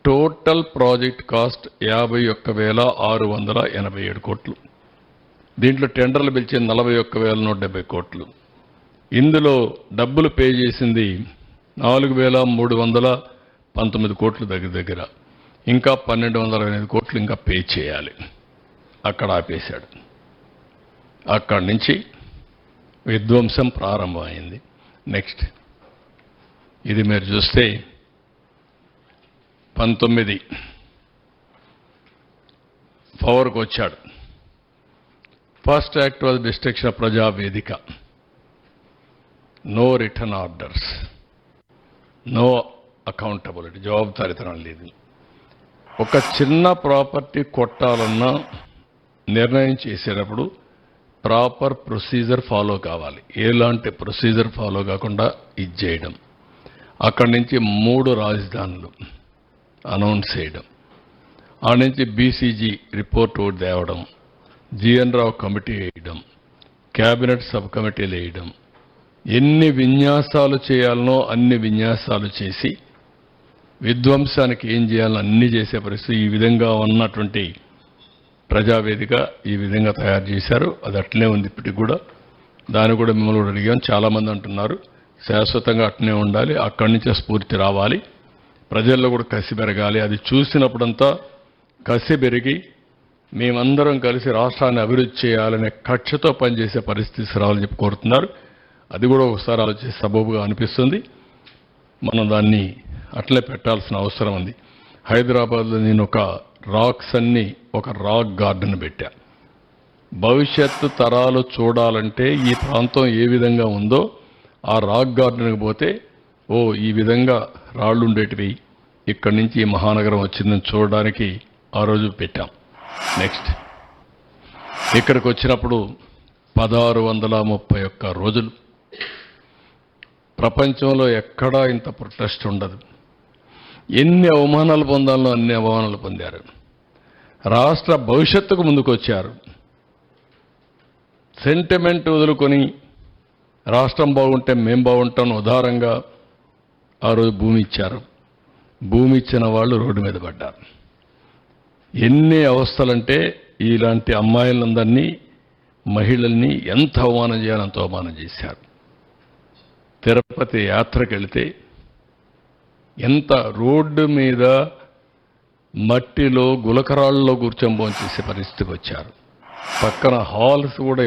A: టోటల్ ప్రాజెక్ట్ కాస్ట్ 51,687 కోట్లు. దీంట్లో టెండర్లు పిలిచే 41,170 కోట్లు. ఇందులో డబ్బులు పే చేసింది 4,319 కోట్లు దగ్గర. ఇంకా 1,225 కోట్లు ఇంకా పే చేయాలి. అక్కడ ఆపేశాడు. అక్కడి నుంచి విధ్వంసం ప్రారంభమైంది. నెక్స్ట్ ఇది మీరు చూస్తే 19 పవర్కి వచ్చాడు. First act was destruction of Prajavedika. No return orders, no accountability, జవాబుదారీతనం లేదు. ఒక చిన్న ప్రాపర్టీ కొట్టాలన్నా నిర్ణయం చేసేటప్పుడు ప్రాపర్ ప్రొసీజర్ ఫాలో కావాలి. ఎలాంటి ప్రొసీజర్ ఫాలో కాకుండా ఇది చేయడం, అక్కడి నుంచి 3 రాజధానులు అనౌన్స్ చేయడం, ఆ నుంచి బీసీజీ రిపోర్ట్ ఒకటి తేవడం, జిఎన్ రావు కమిటీ వేయడం, క్యాబినెట్ సబ్ కమిటీలు వేయడం, ఎన్ని విన్యాసాలు చేయాలనో అన్ని విన్యాసాలు చేసి విధ్వంసానికి ఏం చేయాలో అన్ని చేసే పరిస్థితి. ఈ విధంగా ఉన్నటువంటి ప్రజావేదిక ఈ విధంగా తయారు చేశారు. అది అట్లనే ఉంది ఇప్పటికి కూడా. దాన్ని కూడా మిమ్మల్ని కూడా అడిగాం. చాలామంది అంటున్నారు శాశ్వతంగా అట్నే ఉండాలి, అక్కడి నుంచే స్ఫూర్తి రావాలి, ప్రజల్లో కూడా కసి పెరగాలి. అది చూసినప్పుడంతా కసి పెరిగి మేమందరం కలిసి రాష్ట్రాన్ని అభివృద్ధి చేయాలనే కక్షతో పనిచేసే పరిస్థితి రావాలని చెప్పి కోరుతున్నారు. అది కూడా ఒకసారి ఆలోచించి సబబుగా అనిపిస్తుంది. మనం దాన్ని అట్లే పెట్టాల్సిన అవసరం ఉంది. హైదరాబాద్లో నేను ఒక రాక్స్ అన్ని ఒక రాక్ గార్డెన్ పెట్టా. భవిష్యత్తు తరాలు చూడాలంటే ఈ ప్రాంతం ఏ విధంగా ఉందో ఆ రాక్ గార్డెన్కి పోతే ఈ విధంగా రాళ్ళు ఉండేటివి, ఇక్కడి నుంచి ఈ మహానగరం వచ్చిందని చూడడానికి ఆ రోజు పెట్టాం. నెక్స్ట్ ఇక్కడికి వచ్చినప్పుడు 1631 రోజులు. ప్రపంచంలో ఎక్కడా ఇంత ప్రొటెస్ట్ ఉండదు. ఎన్ని అవమానాలు పొందాలో అన్ని అవమానాలు పొందారు. రాష్ట్ర భవిష్యత్తుకు ముందుకొచ్చారు. సెంటిమెంట్ వదులుకొని రాష్ట్రం బాగుంటే మేం బాగుంటాం ఉదారంగా ఆ రోజు భూమి ఇచ్చారు. భూమి ఇచ్చిన వాళ్ళు రోడ్డు మీద పడ్డారు. ఎన్ని అవస్థలంటే ఇలాంటి అమ్మాయిలందరినీ, మహిళల్ని ఎంత అవమానం చేయాలో అంత అవమానం చేశారు. తిరుపతి యాత్రకు వెళితే ఎంత రోడ్డు మీద మట్టిలో గులకరాళ్ళలో కూర్చొని భోంచేసే పరిస్థితికి వచ్చారు. పక్కన హాల్స్ కూడా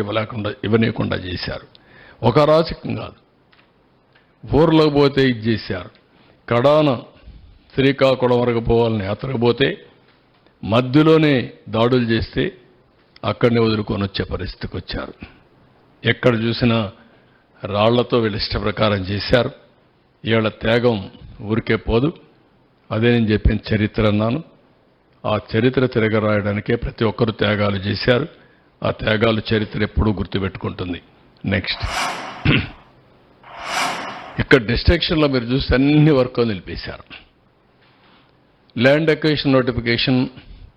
A: ఇవ్వనీయకుండా చేశారు. ఒక రాజకీయం కాదు, ఊర్లోకి పోతే ఇది చేశారు. కడాన శ్రీకాకుళం వరకు పోవాలని యాత్రకు పోతే మధ్యలోనే దాడులు చేస్తే అక్కడిని వదులుకొని వచ్చే పరిస్థితికి వచ్చారు. ఎక్కడ చూసినా రాళ్లతో వీళ్ళ ఇష్ట ప్రకారం చేశారు. ఇవాళ త్యాగం ఊరికే పోదు. అదే నేను చెప్పిన చరిత్ర అన్నాను. ఆ చరిత్ర తిరగరాయడానికే ప్రతి ఒక్కరూ త్యాగాలు చేశారు. ఆ త్యాగాలు చరిత్ర ఎప్పుడూ గుర్తుపెట్టుకుంటుంది. నెక్స్ట్ ఇక్కడ డిస్ట్రక్షన్లో మీరు చూస్తే అన్ని వర్క్లు నిలిపేశారు. ల్యాండ్ అక్విజిషన్ నోటిఫికేషన్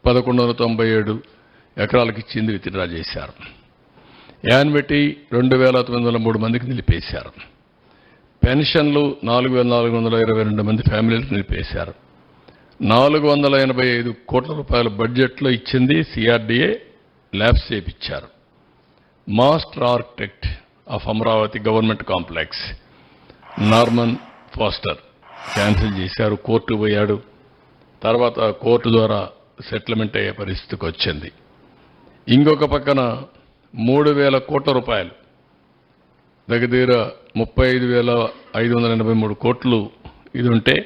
A: 1197 ఎకరాలకు ఇచ్చింది విత్డ్రా చేశారు. యాన్బెట్టి 2903 మందికి నిలిపేశారు. పెన్షన్లు 4422 మంది ఫ్యామిలీలకు నిలిపేశారు. 485 కోట్ల రూపాయల బడ్జెట్లో ఇచ్చింది సిఆర్డీఏ ల్యాబ్స్ చేయించారు. Master architect of Amaravati government complex Norman faster cancel చేశారు. కోర్టు పోయాడు. తర్వాత కోర్టు ద్వారా సెటిల్మెంట్ అయ్యే పరిస్థితికి వచ్చింది. ఇంకొక పక్కన 3000 కోట్ల రూపాయలు, దగ్గర 35,583 కోట్లు ఇది ఉంటే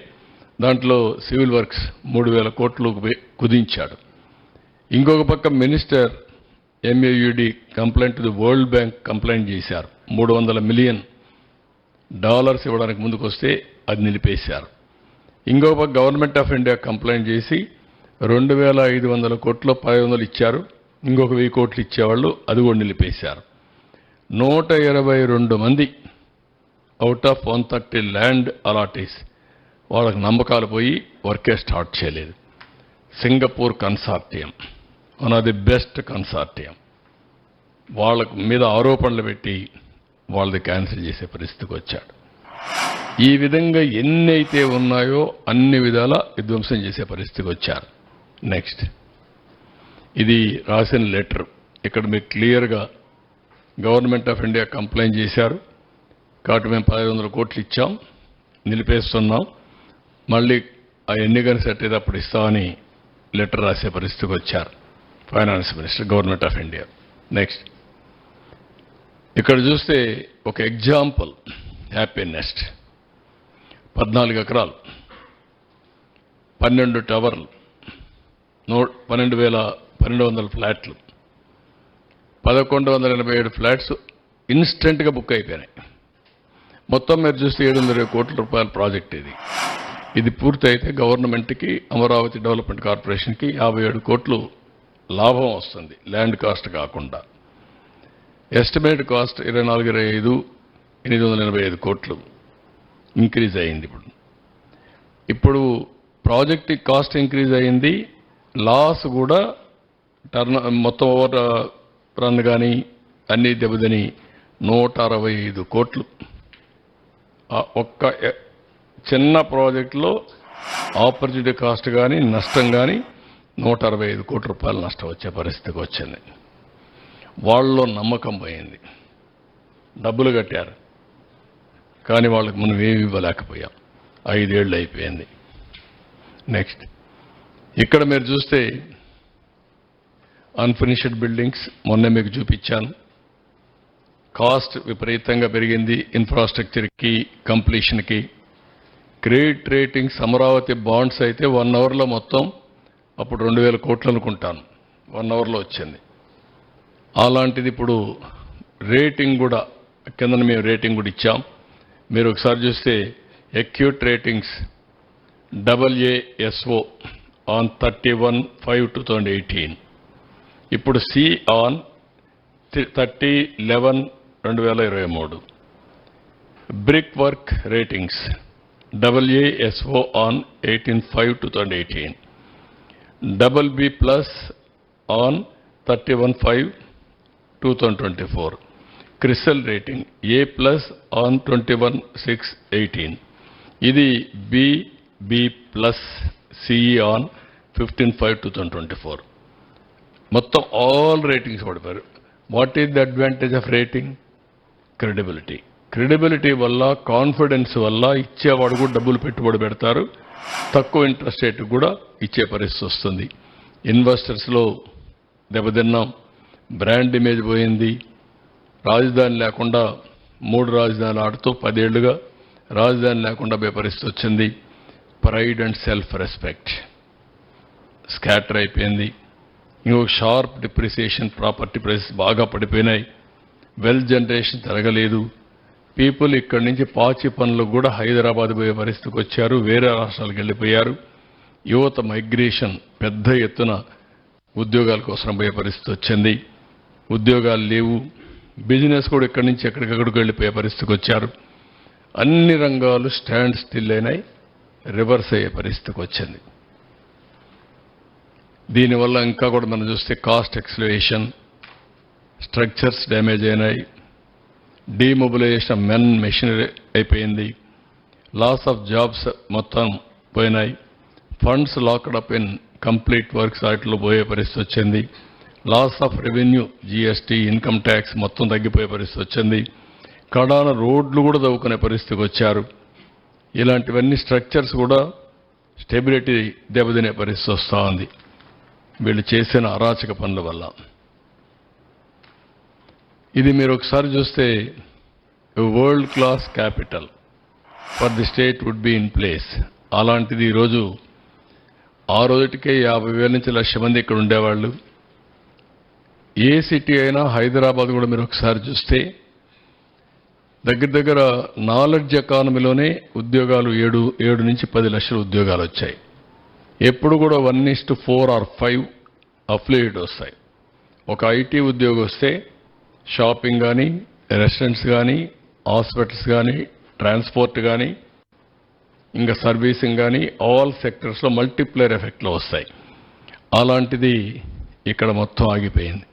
A: దాంట్లో సివిల్ వర్క్స్ 3000 కోట్లు కుదించాడు. ఇంకొక పక్క minister MAUD complaint world bank complaint చేశారు. $300 మిలియన్ ఇవ్వడానికి ముందుకు వస్తే అది నిలిపేశారు. ఇంకొక పక్క గవర్నమెంట్ ఆఫ్ ఇండియా కంప్లైంట్ చేసి 2500 కోట్లు 500 ఇచ్చారు. ఇంకొక 1000 కోట్లు ఇచ్చేవాళ్ళు అది కూడా నిలిపేశారు. 122 మంది అవుట్ ఆఫ్ 130 ల్యాండ్ అలాటీస్ వాళ్ళకి నమ్మకాలు పోయి వర్కే స్టార్ట్ చేయలేదు. Singapore consortium one of the best consortium వాళ్ళ మీద ఆరోపణలు పెట్టి వాళ్ళది క్యాన్సిల్ చేసే పరిస్థితికి వచ్చాడు. ఈ విధంగా ఎన్నైతే ఉన్నాయో అన్ని విధాల విధ్వంసం చేసే పరిస్థితికి వచ్చారు. నెక్స్ట్ ఇది రాసిన లెటర్. ఇక్కడ మీకు క్లియర్గా గవర్నమెంట్ ఆఫ్ ఇండియా కంప్లైంట్ చేశారు కాబట్టి మేము 1500 కోట్లు ఇచ్చాం, నిలిపేస్తున్నాం, మళ్ళీ ఆ ఎన్నికలు సెట్ అయ్యేటప్పుడు ఇస్తామని లెటర్ రాసే పరిస్థితికి వచ్చారు finance minister government of India. Next ఇక్కడ చూస్తే ఒక ఎగ్జాంపుల్ హ్యాపీ నెస్ట్ 14 ఎకరాలు 12 టవర్లు 12,000 1200 ఫ్లాట్లు, 1187 ఫ్లాట్స్ ఇన్స్టెంట్గా బుక్ అయిపోయినాయి. మొత్తం మీరు చూస్తే 720 కోట్ల రూపాయల ప్రాజెక్ట్ ఇది. ఇది పూర్తయితే గవర్నమెంట్కి, అమరావతి డెవలప్మెంట్ కార్పొరేషన్కి 57 కోట్లు లాభం వస్తుంది, ల్యాండ్ కాస్ట్ కాకుండా. ఎస్టిమేట్ కాస్ట్ 885 కోట్లు ఇంక్రీజ్ అయింది. ఇప్పుడు ప్రాజెక్ట్ కాస్ట్ ఇంక్రీజ్ అయింది, లాస్ కూడా మొత్తం ఓవర్ రన్ కానీ అన్నీ దెబ్బతిని 165 కోట్లు. ఒక్క చిన్న ప్రాజెక్టులో ఆపర్చునిటీ కాస్ట్ కానీ నష్టం కానీ 165 కోట్ల రూపాయలు నష్టం వచ్చే పరిస్థితికి వచ్చింది. వాళ్ళలో నమ్మకం పోయింది, డబ్బులు కట్టారు కానీ వాళ్ళకి మనం ఏమి ఇవ్వలేకపోయాం. 5 ఏళ్ళు అయిపోయింది. నెక్స్ట్ ఇక్కడ మీరు చూస్తే అన్ఫినిష్డ్ బిల్డింగ్స్ మొన్న మీకు చూపించాను. కాస్ట్ విపరీతంగా పెరిగింది ఇన్ఫ్రాస్ట్రక్చర్కి, కంప్లీషన్కి. క్రెడిట్ రేటింగ్స్ అమరావతి బాండ్స్ అయితే 1 అవర్లో మొత్తం అప్పుడు 2000 కోట్లు అనుకుంటాను, 1 అవర్లో వచ్చింది. అలాంటిది ఇప్పుడు రేటింగ్ కూడా కింద మేము రేటింగ్ కూడా ఇచ్చాం. మీరు ఒకసారి చూస్తే అక్యూట్ రేటింగ్స్ AASO ఆన్ 31/5/2018, ఇప్పుడు C on 30/11/2023. Brick work ratings AASO on 18/5/2018, BB+ on 31/5/2024, CRISIL rating A+ on 21/6/18, ఇది BB+ CE ఆన్ 15/5/2024. మొత్తం ఆల్ రేటింగ్స్ పడిపోయారు. What is the advantage of rating? Credibility. Credibility వల్ల, కాన్ఫిడెన్స్ వల్ల ఇచ్చేవాడు కూడా డబ్బులు పెట్టుబడి పెడతారు, తక్కువ ఇంట్రెస్ట్ రేటు కూడా ఇచ్చే పరిస్థితి వస్తుంది. ఇన్వెస్టర్స్లో దెబ్బతిన్నాం, బ్రాండ్ ఇమేజ్ పోయింది. రాజధాని లేకుండా 3 రాజధానులు ఆడుతూ 10 ఏళ్లుగా రాజధాని లేకుండా పోయే పరిస్థితి వచ్చింది. Pride and self respect scatter అయిపోయింది. ఇంకొక షార్ప్ డిప్రిసియేషన్, ప్రాపర్టీ ప్రైసెస్ బాగా పడిపోయినాయి. వెల్త్ జనరేషన్ జరగలేదు. పీపుల్ ఇక్కడి నుంచి పాచి పనులకు కూడా హైదరాబాద్ పోయే పరిస్థితికి వచ్చారు, వేరే రాష్ట్రాలకు వెళ్ళిపోయారు. యువత మైగ్రేషన్ పెద్ద ఎత్తున ఉద్యోగాల కోసం పోయే పరిస్థితి వచ్చింది. ఉద్యోగాలు లేవు. బిజినెస్ కూడా ఇక్కడి నుంచి ఎక్కడికక్కడికి వెళ్ళిపోయే పరిస్థితికి వచ్చారు. అన్ని రంగాలు స్టాండ్ స్టిల్ అయినాయి, రివర్స్ అయ్యే పరిస్థితికి వచ్చింది. దీనివల్ల ఇంకా కూడా మనం చూస్తే కాస్ట్ ఎక్స్లవేషన్, స్ట్రక్చర్స్ డ్యామేజ్ అయినాయి, డీమొబిలైజేషన్ ఆఫ్ మెన్ మెషినరీ అయిపోయింది, లాస్ ఆఫ్ జాబ్స్ మొత్తం పోయినాయి, funds locked up in complete works వాటిలో పోయే పరిస్థితి వచ్చింది, loss of revenue, GST, income tax మొత్తం తగ్గిపోయే పరిస్థితి వచ్చింది, కడాన రోడ్లు కూడా తవ్వుకునే పరిస్థితికి వచ్చారు. ఇలాంటివన్నీ స్ట్రక్చర్స్ కూడా స్టెబిలిటీ దెబ్బతినే పరిస్థితి వస్తూ ఉంది వీళ్ళు చేసిన అరాచక పనుల వల్ల. ఇది మీరు ఒకసారి చూస్తే world class capital for the state would be in place. అలాంటిది ఈరోజు ఆ రోజుటికే 50,000 నుంచి 1,00,000 మంది ఇక్కడ ఉండేవాళ్ళు. ఏ సిటీ అయినా, హైదరాబాద్ కూడా మీరు ఒకసారి చూస్తే దగ్గర నాలెడ్జ్ ఎకానమీలోనే ఉద్యోగాలు 7 నుంచి 10 లక్షల ఉద్యోగాలు వచ్చాయి. ఎప్పుడు కూడా 1:4 or 5 అఫ్లియేట్ వస్తాయి. ఒక IT ఉద్యోగం వస్తే షాపింగ్ కానీ, రెస్టారెంట్స్ కానీ, హాస్పిటల్స్ కానీ, ట్రాన్స్పోర్ట్ కానీ, ఇంకా సర్వీసింగ్ కానీ, ఆల్ సెక్టర్స్లో మల్టిప్లైర్ ఎఫెక్ట్లో వస్తాయి. అలాంటిది ఇక్కడ మొత్తం ఆగిపోయింది.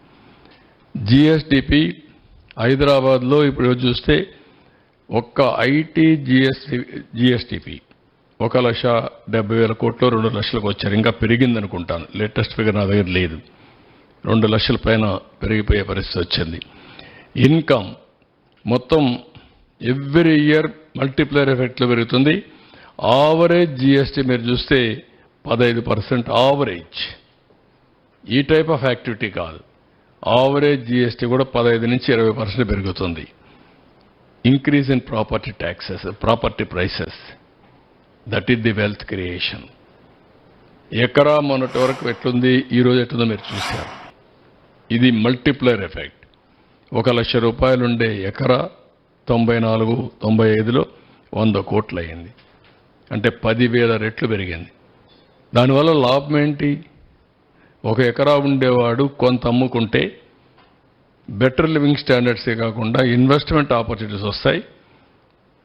A: GSDP హైదరాబాద్లో ఇప్పుడు చూస్తే ఒక్క IT GSDP 1,70,000 కోట్లు 2 లక్షలకు వచ్చారు. ఇంకా పెరిగిందనుకుంటాను, లేటెస్ట్ ఫిగర్ నా దగ్గర లేదు. 2 లక్షల పైన పెరిగిపోయే పరిస్థితి వచ్చింది. ఇన్కమ్ మొత్తం ఎవ్రీ ఇయర్ మల్టిప్లైర్ ఎఫెక్ట్లో పెరుగుతుంది. ఆవరేజ్ GST మీరు చూస్తే 15% ఆవరేజ్. ఈ టైప్ ఆఫ్ యాక్టివిటీ కాదు, ఆవరేజ్ GST కూడా 15 నుంచి 20% పెరుగుతుంది. Increase in property taxes, property prices, that is the wealth creation. ఎకరా మొన్నటి వరకు ఎట్లుంది, ఈరోజు ఎట్లుందో మీరు చూశారు. ఇది మల్టిప్లైర్ ఎఫెక్ట్. 1,00,000 రూపాయలుండే ఎకరా 94, 95లో 100 కోట్లు అయింది. అంటే 10,000 రెట్లు పెరిగింది. దానివల్ల లాభం ఏంటి? 1 ఎకరా ఉండేవాడు కొంత అమ్ముకుంటే బెటర్ లివింగ్ స్టాండర్డ్సే కాకుండా ఇన్వెస్ట్మెంట్ ఆపర్చునిటీస్ వస్తాయి.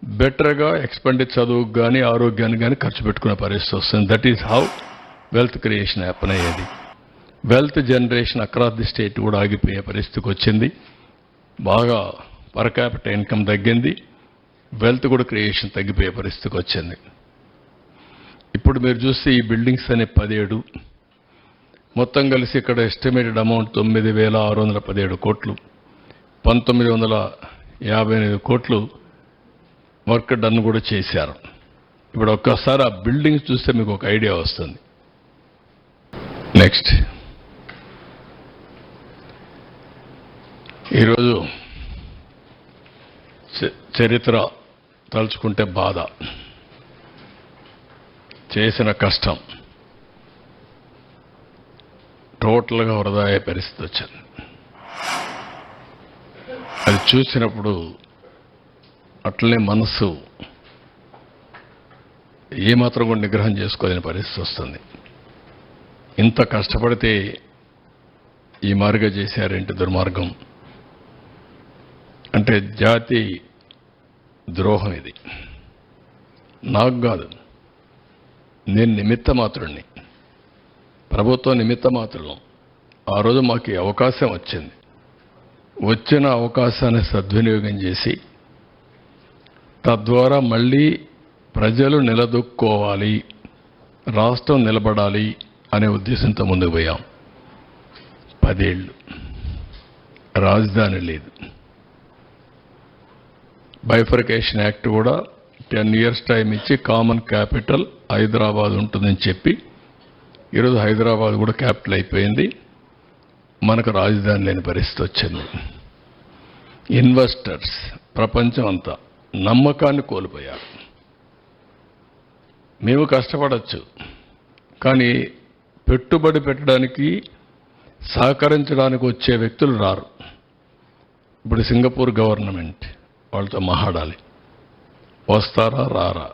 A: బెటర్గా ఎక్స్పెండిచర్ చదువుకు కానీ ఆరోగ్యానికి కానీ ఖర్చు పెట్టుకునే పరిస్థితి వస్తుంది. That is how wealth creation happen అయ్యేది. Wealth generation across the state కూడా ఆగిపోయే పరిస్థితికి వచ్చింది. బాగా పర్ క్యాపిటల్ ఇన్కమ్ తగ్గింది. వెల్త్ కూడా క్రియేషన్ తగ్గిపోయే పరిస్థితికి వచ్చింది. ఇప్పుడు మీరు చూస్తే ఈ బిల్డింగ్స్ అనే 17 మొత్తం కలిసి ఇక్కడ ఎస్టిమేటెడ్ అమౌంట్ 9,617 కోట్లు, 1,958 కోట్లు వర్క్ డన్ కూడా చేశారు. ఇప్పుడు ఒక్కసారి ఆ బిల్డింగ్స్ చూస్తే మీకు ఒక ఐడియా వస్తుంది. నెక్స్ట్, ఈరోజు చరిత్ర తలుచుకుంటే బాధ, చేసిన కష్టం టోటల్గా వృధా అయ్యే పరిస్థితి వచ్చింది. అది చూసినప్పుడు అట్లనే మనసు ఏమాత్రం కూడా నిగ్రహం చేసుకోలేని పరిస్థితి వస్తుంది. ఇంత కష్టపడితే ఈ మార్గం చేశారేంటి దుర్మార్గం అంటే జాతి ద్రోహం. ఇది నాకు కాదు, నేను నిమిత్త మాత్రుడిని, ప్రభుత్వం నిమిత్త మాత్రం. ఆ రోజు మాకు ఈ అవకాశం వచ్చింది. వచ్చిన అవకాశాన్ని సద్వినియోగం చేసి తద్వారా మళ్ళీ ప్రజలు నిలదొక్కోవాలి, రాష్ట్రం నిలబడాలి అనే ఉద్దేశంతో ముందుకు పోయాం. 10 ఏళ్ళు రాజధాని లేదు. బైఫర్కేషన్ యాక్ట్ కూడా 10 ఇయర్స్ టైం ఇచ్చి కామన్ క్యాపిటల్ హైదరాబాద్ ఉంటుందని చెప్పి ఈరోజు హైదరాబాద్ కూడా క్యాపిటల్ అయిపోయింది. మనకు రాజధాని లేని పరిస్థితి వచ్చింది. ఇన్వెస్టర్స్ ప్రపంచం అంతా నమ్మకాన్ని కోల్పోయారు. మేము కష్టపడచ్చు, కానీ పెట్టుబడి పెట్టడానికి సహకరించడానికి వచ్చే వ్యక్తులు రారు. ఇప్పుడు సింగపూర్ గవర్నమెంట్ వాళ్ళతో మాట్లాడాలి, వస్తారా రారా?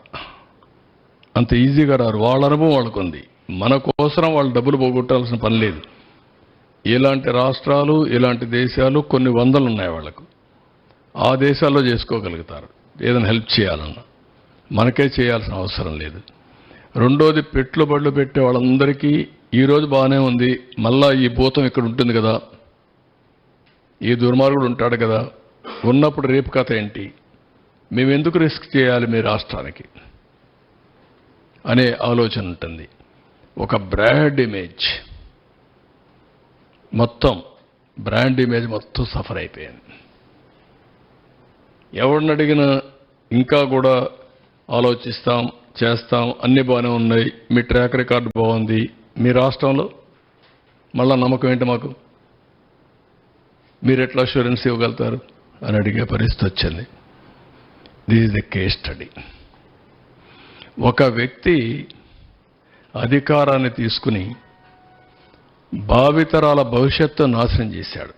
A: అంత ఈజీగా రారు. వాళ్ళ అనుభవం వాళ్ళకు ఉంది. మన కోసం వాళ్ళు డబ్బులు పోగొట్టాల్సిన పని లేదు. ఇలాంటి రాష్ట్రాలు, ఇలాంటి దేశాలు కొన్ని వందలు ఉన్నాయి వాళ్ళకు. ఆ దేశాల్లో చేసుకోగలుగుతారు ఏదైనా హెల్ప్ చేయాలన్నా. మనకే చేయాల్సిన అవసరం లేదు. రెండోది, పెట్టుబడులు పెట్టే వాళ్ళందరికీ ఈరోజు బాగానే ఉంది, మళ్ళా ఈ భూతం ఇక్కడ ఉంటుంది కదా, ఈ దుర్మార్గుడు ఉంటాడు కదా, ఉన్నప్పుడు రేపు కథ ఏంటి, మేము ఎందుకు రిస్క్ చేయాలి మీ రాష్ట్రానికి అనే ఆలోచన ఉంటుంది. ఒక బ్రాండ్ ఇమేజ్ మొత్తం సఫర్ అయిపోయింది. ఎవరిని అడిగినా ఇంకా కూడా ఆలోచిస్తాం, చేస్తాం, అన్ని బాగానే ఉన్నాయి, మీ ట్రాక్ రికార్డు బాగుంది, మీ రాష్ట్రంలో మళ్ళా నమ్మకం ఏంటి మాకు, మీరు ఎట్లా అష్యూరెన్స్ ఇవ్వగలుగుతారు అని అడిగే పరిస్థితి వచ్చింది. This is the case study. ఒక వ్యక్తి అధికారాన్ని తీసుకుని భావితరాల భవిష్యత్తు నాశనం చేశాడు.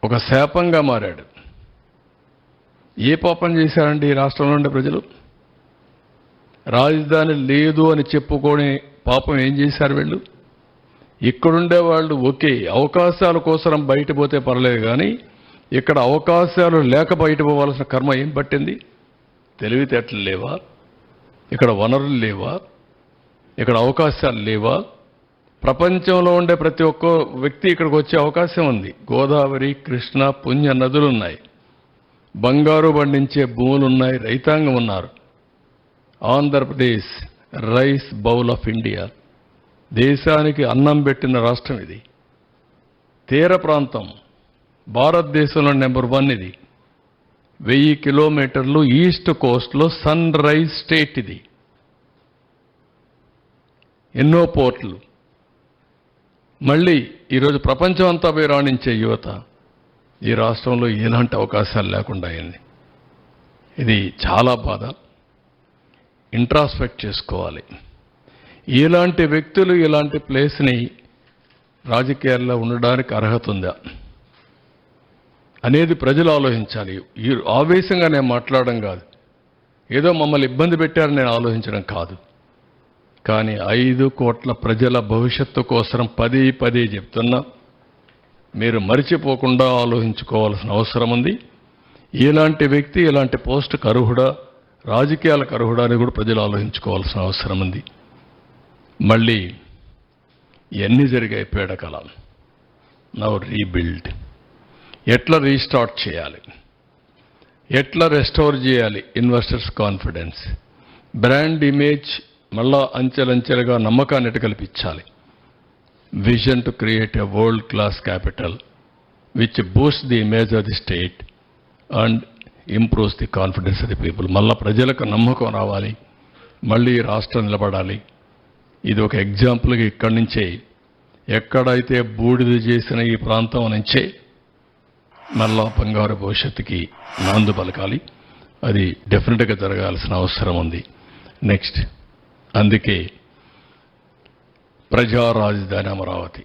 A: ఒక శాపంగా మారాడు. ఏ పాపం చేశారండి ఈ రాష్ట్రంలో ఉండే ప్రజలు? రాజధాని లేదు అని చెప్పుకొని పాపం ఏం చేశారు వీళ్ళు? ఇక్కడుండే వాళ్ళు ఒకే అవకాశాల కోసం బయట పోతే పర్లేదు, కానీ ఇక్కడ అవకాశాలు లేక బయట పోవాల్సిన కర్మ ఏం పట్టింది? తెలివితేటలు లేవా? ఇక్కడ వనరులు లేవా? ఇక్కడ అవకాశాలు లేవా? ప్రపంచంలో ఉండే ప్రతి ఒక్క వ్యక్తి ఇక్కడికి వచ్చే అవకాశం ఉంది. గోదావరి, కృష్ణ, పుణ్య నదులు ఉన్నాయి, బంగారు పండించే భూములు ఉన్నాయి, రైతాంగం ఉన్నారు. Andhra Pradesh rice bowl of India, దేశానికి అన్నం పెట్టిన రాష్ట్రం ఇది. తీర ప్రాంతం భారతదేశంలో నెంబర్ 1 ఇది. 1000 కిలోమీటర్లు ఈస్ట్ కోస్ట్లో సన్ రైజ్ స్టేట్ ఇది. ఎన్నో పోర్ట్లు. మళ్ళీ ఈరోజు ప్రపంచం అంతా పోయి రాణించే యువత ఈ రాష్ట్రంలో ఎలాంటి అవకాశాలు లేకుండా అయింది. ఇది చాలా బాధ. ఇంట్రాస్పెక్ట్ చేసుకోవాలి. ఇలాంటి వ్యక్తులు ఇలాంటి ప్లేస్ని రాజకీయాల్లో ఉండడానికి అర్హత ఉందా అనేది ప్రజలు ఆలోచించాలి. ఈ ఆవేశంగా నేను మాట్లాడడం కాదు, ఏదో మమ్మల్ని ఇబ్బంది పెట్టారని నేను ఆలోచించడం కాదు. కానీ 5 కోట్ల ప్రజల భవిష్యత్తు కోసం పదే పదే చెప్తున్నా, మీరు మరిచిపోకుండా ఆలోచించుకోవాల్సిన అవసరం ఉంది. ఇలాంటి వ్యక్తి ఇలాంటి పోస్టుకు అర్హుడా, రాజకీయాలకు అర్హుడా అని కూడా ప్రజలు ఆలోచించుకోవాల్సిన అవసరం ఉంది. మళ్ళీ ఎన్ని జరిగాయి పీడకలం. Now rebuild. ఎట్లా రీస్టార్ట్ చేయాలి, ఎట్లా రెస్టోర్ చేయాలి ఇన్వెస్టర్స్ కాన్ఫిడెన్స్, బ్రాండ్ ఇమేజ్ మళ్ళా అంచెలంచెలుగా నమ్మకాన్ని కల్పించాలి. Vision to create a world class capital which Boost the image of the state and improves the confidence of the people. మళ్ళా ప్రజలకు నమ్మకం రావాలి, మళ్ళీ రాష్ట్రం నిలబడాలి. ఇది ఒక ఎగ్జాంపుల్గా ఇక్కడి నుంచే, ఎక్కడైతే బూడిద చేసిన ఈ ప్రాంతం నుంచే మళ్ళా బంగారు భవిష్యత్తుకి నాందు పలకాలి. అది డెఫినెట్గా జరగాల్సిన అవసరం ఉంది. నెక్స్ట్, అందుకే ప్రజా రాజధాని అమరావతి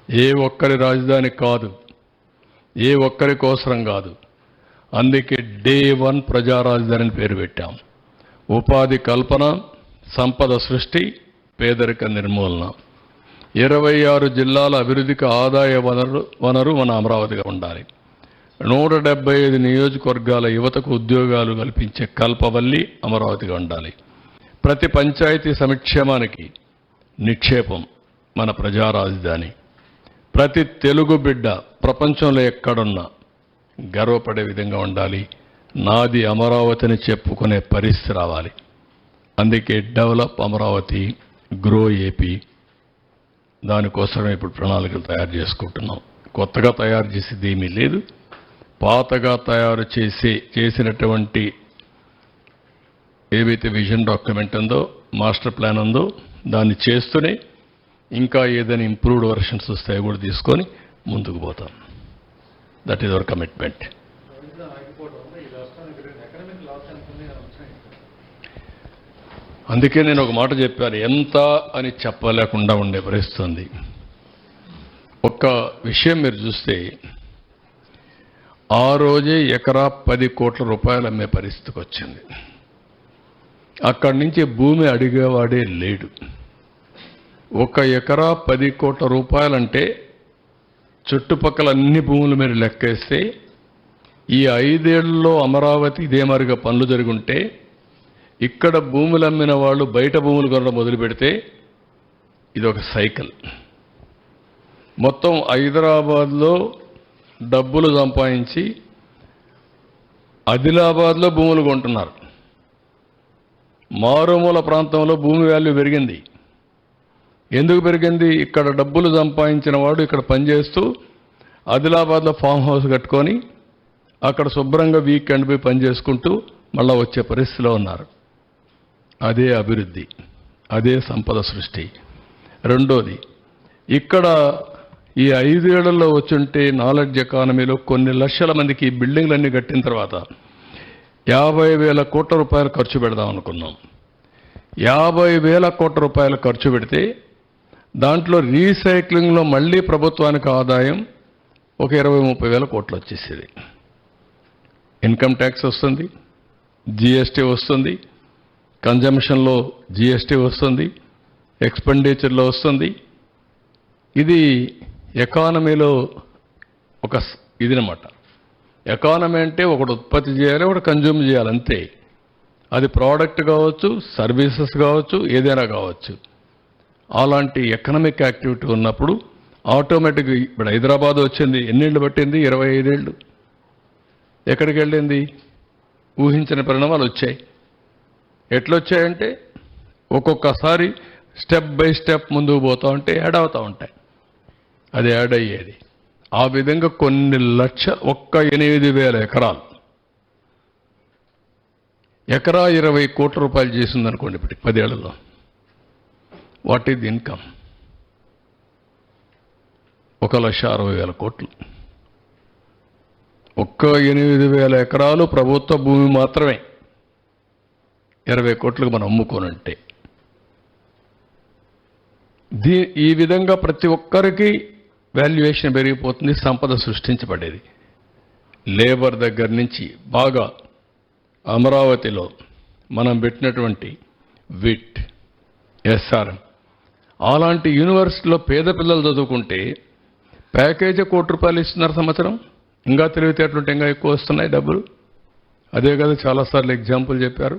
A: ఏ ఒక్కరి రాజధాని కాదు, ఏ ఒక్కరి కోసరం కాదు. అందుకే డే 1 ప్రజా రాజధానిని పేరు పెట్టాం. ఉపాధి కల్పన, సంపద సృష్టి, పేదరిక నిర్మూలన, 26 జిల్లాల అభివృద్ధికి ఆదాయ వనరు మన అమరావతిగా ఉండాలి. 175 నియోజకవర్గాల యువతకు ఉద్యోగాలు కల్పించే కల్పవల్లి అమరావతిగా ఉండాలి. ప్రతి పంచాయతీ సంక్షేమానికి నిక్షేపం మన ప్రజా రాజధాని. ప్రతి తెలుగు బిడ్డ ప్రపంచంలో ఎక్కడున్నా గర్వపడే విధంగా ఉండాలి. నాది అమరావతిని చెప్పుకునే పరిస్థితి రావాలి. అందుకే డెవలప్ అమరావతి, గ్రో ఏపీ, దానికోసమే ఇప్పుడు ప్రణాళికలు తయారు చేసుకుంటున్నాం. కొత్తగా తయారు చేసేది ఏమీ లేదు. పాతగా తయారు చేసినటువంటి ఏవైతే విజన్ డాక్యుమెంట్ ఉందో, మాస్టర్ ప్లాన్ ఉందో, దాన్ని చేస్తూనే ఇంకా ఏదైనా ఇంప్రూవ్డ్ వర్షన్స్ వస్తాయో కూడా తీసుకొని ముందుకు పోతాం. That is our commitment. అందుకే నేను ఒక మాట చెప్పాను, ఎంత అని చెప్పలేకుండా ఉండే పరిస్థితి ఉంది. ఒక్క విషయం మీరు చూస్తే, ఆ రోజే ఎకరా 10 కోట్ల రూపాయలు అమ్మే పరిస్థితికి వచ్చింది. అక్కడి నుంచి భూమి అడిగేవాడే లేడు. ఒక ఎకరా 10 కోట్ల రూపాయలంటే చుట్టుపక్కల అన్ని భూములు మీరు లెక్కేస్తే ఈ 5 ఏళ్లలో అమరావతి ఇదే మాదిరిగా పనులు జరుగుంటే, ఇక్కడ భూములు అమ్మిన వాళ్ళు బయట భూములు కొనడం మొదలు పెడితే ఇది ఒక సైకిల్. మొత్తం హైదరాబాద్లో డబ్బులు సంపాదించి ఆదిలాబాద్లో భూములు కొంటున్నారు. మారుమూల ప్రాంతంలో భూమి వాల్యూ పెరిగింది. ఎందుకు పెరిగింది? ఇక్కడ డబ్బులు సంపాదించిన వాడు ఇక్కడ పనిచేస్తూ ఆదిలాబాద్లో ఫామ్ హౌస్ కట్టుకొని అక్కడ శుభ్రంగా వీకెండ్ పోయి పనిచేసుకుంటూ మళ్ళా వచ్చే పరిస్థితిలో ఉన్నారు. అదే అభివృద్ధి, అదే సంపద సృష్టి. రెండోది, ఇక్కడ ఈ 5 ఏళ్లలో వచ్చుంటే నాలెడ్జ్ ఎకానమీలో కొన్ని లక్షల మందికి ఈ బిల్డింగ్లన్నీ కట్టిన తర్వాత 50,000 కోట్ల రూపాయలు ఖర్చు పెడదాం అనుకున్నాం. 50,000 కోట్ల రూపాయలు ఖర్చు పెడితే దాంట్లో రీసైక్లింగ్లో మళ్ళీ ప్రభుత్వానికి ఆదాయం ఒక 20-30 వేల కోట్లు వచ్చేసేది. ఇన్కమ్ ట్యాక్స్ వస్తుంది, జిఎస్టీ వస్తుంది, కన్జంప్షన్లో జిఎస్టీ వస్తుంది, ఎక్స్పెండిచర్లో వస్తుంది. ఇది ఎకానమీలో ఒక ఇదినమాట. ఎకానమీ అంటే ఒకటి ఉత్పత్తి చేయాలి, ఒకటి కన్జ్యూమ్ చేయాలి, అంతే. అది ప్రోడక్ట్ కావచ్చు, సర్వీసెస్ కావచ్చు, ఏదైనా కావచ్చు. అలాంటి ఎకనామిక్ యాక్టివిటీ ఉన్నప్పుడు ఆటోమేటిక్గా ఇప్పుడు హైదరాబాద్ వచ్చింది, ఎన్నేళ్ళు పట్టింది? 25 ఏళ్ళు. ఎక్కడికి వెళ్ళింది? ఊహించిన పరిణామాలు వచ్చాయి. ఎట్లొచ్చాయంటే ఒక్కొక్కసారి స్టెప్ బై స్టెప్ ముందుకు పోతూ ఉంటే యాడ్ అవుతూ ఉంటాయి. అది యాడ్ అయ్యేది. ఆ విధంగా కొన్ని లక్ష, ఒక్క 8,000 ఎకరాలు, ఎకరా 20 కోట్ల రూపాయలు చేసిందనుకోండి ఇప్పటికి 10 ఏళ్లలో. What is income? 1,60,000 కోట్లు. ఒక్క 8,000 ఎకరాలు ప్రభుత్వ భూమి మాత్రమే. 20 కోట్లకు మనం అమ్ముకోనంటే. ఈ విధంగా ప్రతి ఒక్కరికి వాల్యుయేషన్ పెరిగిపోతుంది, సంపద సృష్టించబడేది. లేబర్ దగ్గర నుంచి బాగా అమరావతిలో మనం పెట్టినటువంటి విట్, ఎస్ఆర్ఎం అలాంటి యూనివర్సిటీలో పేద పిల్లలు చదువుకుంటే ప్యాకేజీ ₹1 ఇస్తున్నారు సంవత్సరం. ఇంకా తెలివితేటలుంటే ఇంకా ఎక్కువ వస్తున్నాయి డబ్బులు. అదే కదా చాలాసార్లు ఎగ్జాంపుల్ చెప్పారు.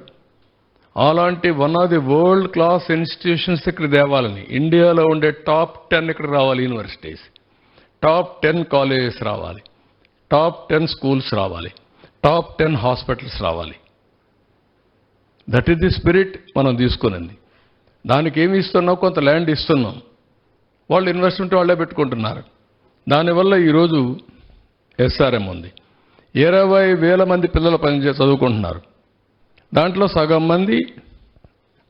A: అలాంటి one of the world class institutions ఇక్కడ తేవాలని, ఇండియాలో ఉండే టాప్ 10 ఇక్కడ రావాలి యూనివర్సిటీస్, టాప్ 10 కాలేజెస్ రావాలి, టాప్ 10 స్కూల్స్ రావాలి, టాప్ 10 హాస్పిటల్స్ రావాలి. దట్ ఈస్ ది స్పిరిట్ మనం తీసుకునింది. దానికి ఏమి ఇస్తున్నాం? కొంత ల్యాండ్ ఇస్తున్నాం, వాళ్ళు ఇన్వెస్ట్మెంట్ వాళ్ళే పెట్టుకుంటున్నారు. దానివల్ల ఈరోజు ఎస్ఆర్ఎం ఉంది. 20,000 మంది పిల్లలు చదువుకుంటున్నారు. దాంట్లో సగం మంది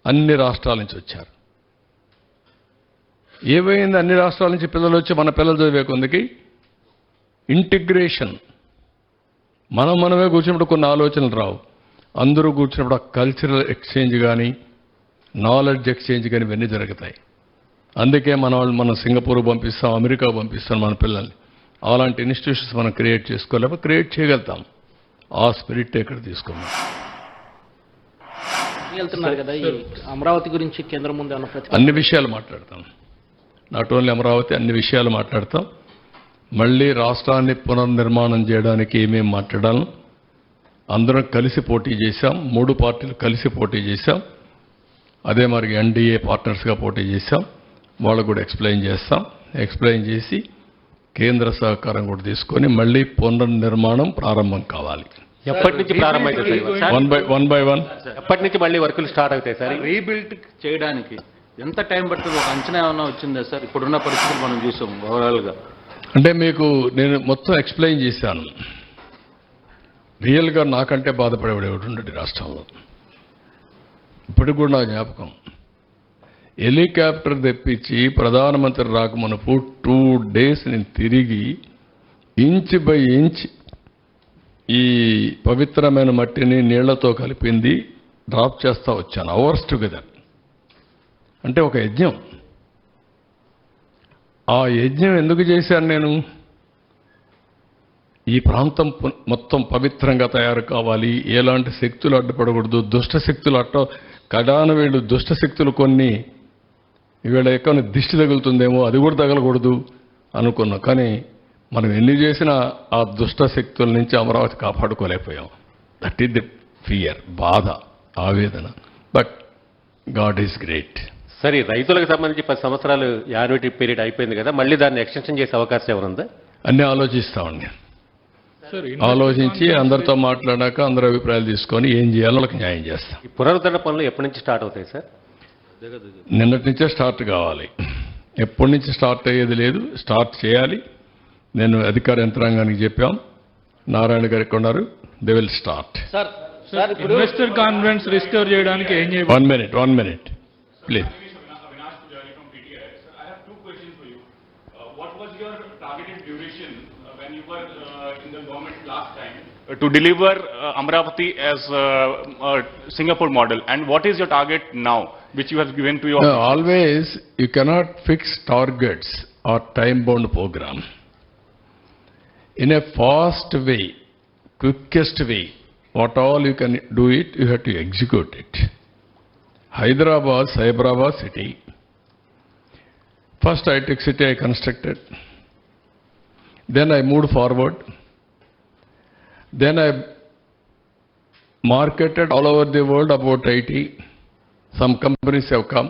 A: అన్ని రాష్ట్రాల నుంచి వచ్చారు. ఏమైంది? అన్ని రాష్ట్రాల నుంచి పిల్లలు వచ్చి మన పిల్లలు చదివే కొందికి ఇంటిగ్రేషన్. మనమే కూర్చున్నప్పుడు కొన్ని ఆలోచనలు రావు. అందరూ కూర్చున్నప్పుడు ఆ కల్చరల్ ఎక్స్చేంజ్ కానీ, నాలెడ్జ్ ఎక్స్చేంజ్ కానీ ఇవన్నీ జరుగుతాయి. అందుకే మనం సింగపూర్ పంపిస్తాం, అమెరికా పంపిస్తాం మన పిల్లల్ని. అలాంటి ఇన్స్టిట్యూషన్స్ మనం క్రియేట్ చేసుకోలేకపోతే క్రియేట్ చేయగలుగుతాం. ఆ స్పిరిట్ ఇక్కడ తీసుకున్నాం.
B: వెళ్తున్నారు కదా, ఈ అమరావతి గురించి కేంద్రం ముందు
A: అన్ని విషయాలు మాట్లాడతాం. నాట్ ఓన్లీ అమరావతి, అన్ని విషయాలు మాట్లాడతాం. మళ్ళీ రాష్ట్రాన్ని పునర్నిర్మాణం చేయడానికి ఏమేమి మాట్లాడాలి, అందరం కలిసి పోటీ చేశాం. 3 పార్టీలు కలిసి పోటీ చేశాం. అదే మరి ఎన్డీఏ పార్ట్నర్స్గా పోటీ చేశాం. వాళ్ళకు కూడా ఎక్స్ప్లెయిన్ చేస్తాం. ఎక్స్ప్లెయిన్ చేసి కేంద్ర సహకారం కూడా తీసుకొని మళ్ళీ పునర్నిర్మాణం ప్రారంభం కావాలి.
C: ఎప్పటి నుంచి ప్రారంభమవుతుంది?
A: వన్ బై వన్
C: ఎప్పటి నుంచి మళ్ళీ వర్కులు స్టార్ట్ అవుతాయి సార్?
D: రీబిల్డ్ చేయడానికి ఎంత టైం పడుతుంది? ఒక అంచనా ఏమైనా వచ్చిందా సార్? ఇప్పుడున్న పరిస్థితులు మనం చూసాం ఓవరాల్గా.
A: అంటే మీకు నేను మొత్తం ఎక్స్ప్లెయిన్ చేశాను. రియల్గా నాకంటే బాధపడేవాడు ఉండడు రాష్ట్రంలో. ఇప్పటికి కూడా నా జ్ఞాపకం, హెలికాప్టర్ తెప్పించి ప్రధానమంత్రి రాకమునుపు 2 days నేను తిరిగి ఇంచ్ బై ఇంచ్ ఈ పవిత్రమైన మట్టిని నీళ్లతో కలిపింది డ్రాప్ చేస్తూ వచ్చాను. Hours together. అంటే ఒక యజ్ఞం. ఆ యజ్ఞం ఎందుకు చేశాను నేను? ఈ ప్రాంతం మొత్తం పవిత్రంగా తయారు కావాలి, ఎలాంటి శక్తులు అడ్డుపడకూడదు, దుష్ట శక్తులు కడాన వీళ్ళు దుష్ట శక్తులు కొన్ని ఈవేళ ఎక్కడ దిష్టి తగులుతుందేమో, అది కూడా తగలకూడదు అనుకున్నాం. కానీ మనం ఎన్ని చేసినా ఆ దుష్ట శక్తుల నుంచి అమరావతి కాపాడుకోలేకపోయాం. దట్ ఈస్ ది ఫియర్, బాధ, ఆవేదన. But God is great.
C: సరే, రైతులకు సంబంధించి 10 సంవత్సరాలు యాన్యుటీ పీరియడ్ అయిపోయింది కదా, మళ్ళీ దాన్ని ఎక్స్టెన్షన్ చేసే అవకాశం ఏమన్నా?
A: అన్నీ ఆలోచిస్తామండి. ఆలోచించి అందరితో మాట్లాడాక అందరి అభిప్రాయాలు తీసుకొని ఏం చేయాలో వాళ్ళకి న్యాయం చేస్తాం.
C: ఈ పునరుద్ధరణ పనులు ఎప్పటి నుంచి స్టార్ట్ అవుతాయి సార్?
A: నిన్నటి నుంచే స్టార్ట్ కావాలి. ఎప్పటి నుంచి స్టార్ట్ అయ్యేది లేదు, స్టార్ట్ చేయాలి. నేను అధికార యంత్రాంగానికి చెప్పాం, నారాయణ గారు ఇక్కడ ఉన్నారు, they will start.
E: Sir investor confidence restore చేయడానికి ఏం చేయాలి?
A: One minute please.
F: To deliver Amravati as Singapore model, and what is your target now which you have given to your
A: always you cannot fix targets or time bound program. In a fast way, quickest way, what all you can do it, you have to execute it. Hyderabad, Cyberabad city, first high-tech city I constructed, then I moved forward. Then I marketed all over the world about IT. Some companies have come.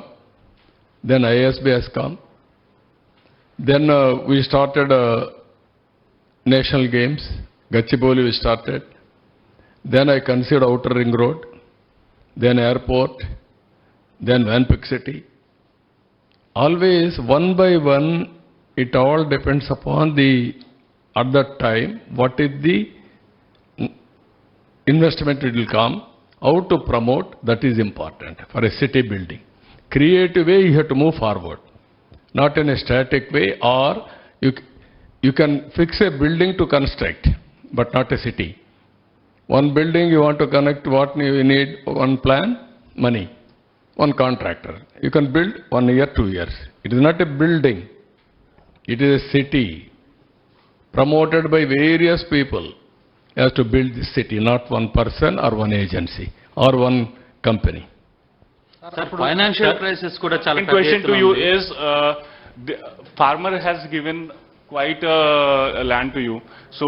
A: Then ISB has come. Then we started national games. Gachibowli we started. Then I considered outer ring road. Then airport. Then Vanpik city. Always one by one, it all depends upon at that time, what is the investment it will come, how to promote, that is important for a city building. Creative way you have to move forward, not in a static way, or you can fix a building to construct, but not a city. One building you want to connect what you need, one plan, money, one contractor. You can build 1 year, 2 years. It is not a building. It is a city promoted by various people as to build this city, not one person or one agency or one company.
D: Financial crisis కూడా చాలా
F: Second
D: పెద్ద
F: question to
D: ఎత్తున
F: you
D: ఉంది.
F: is, the farmer has given quite land to you, so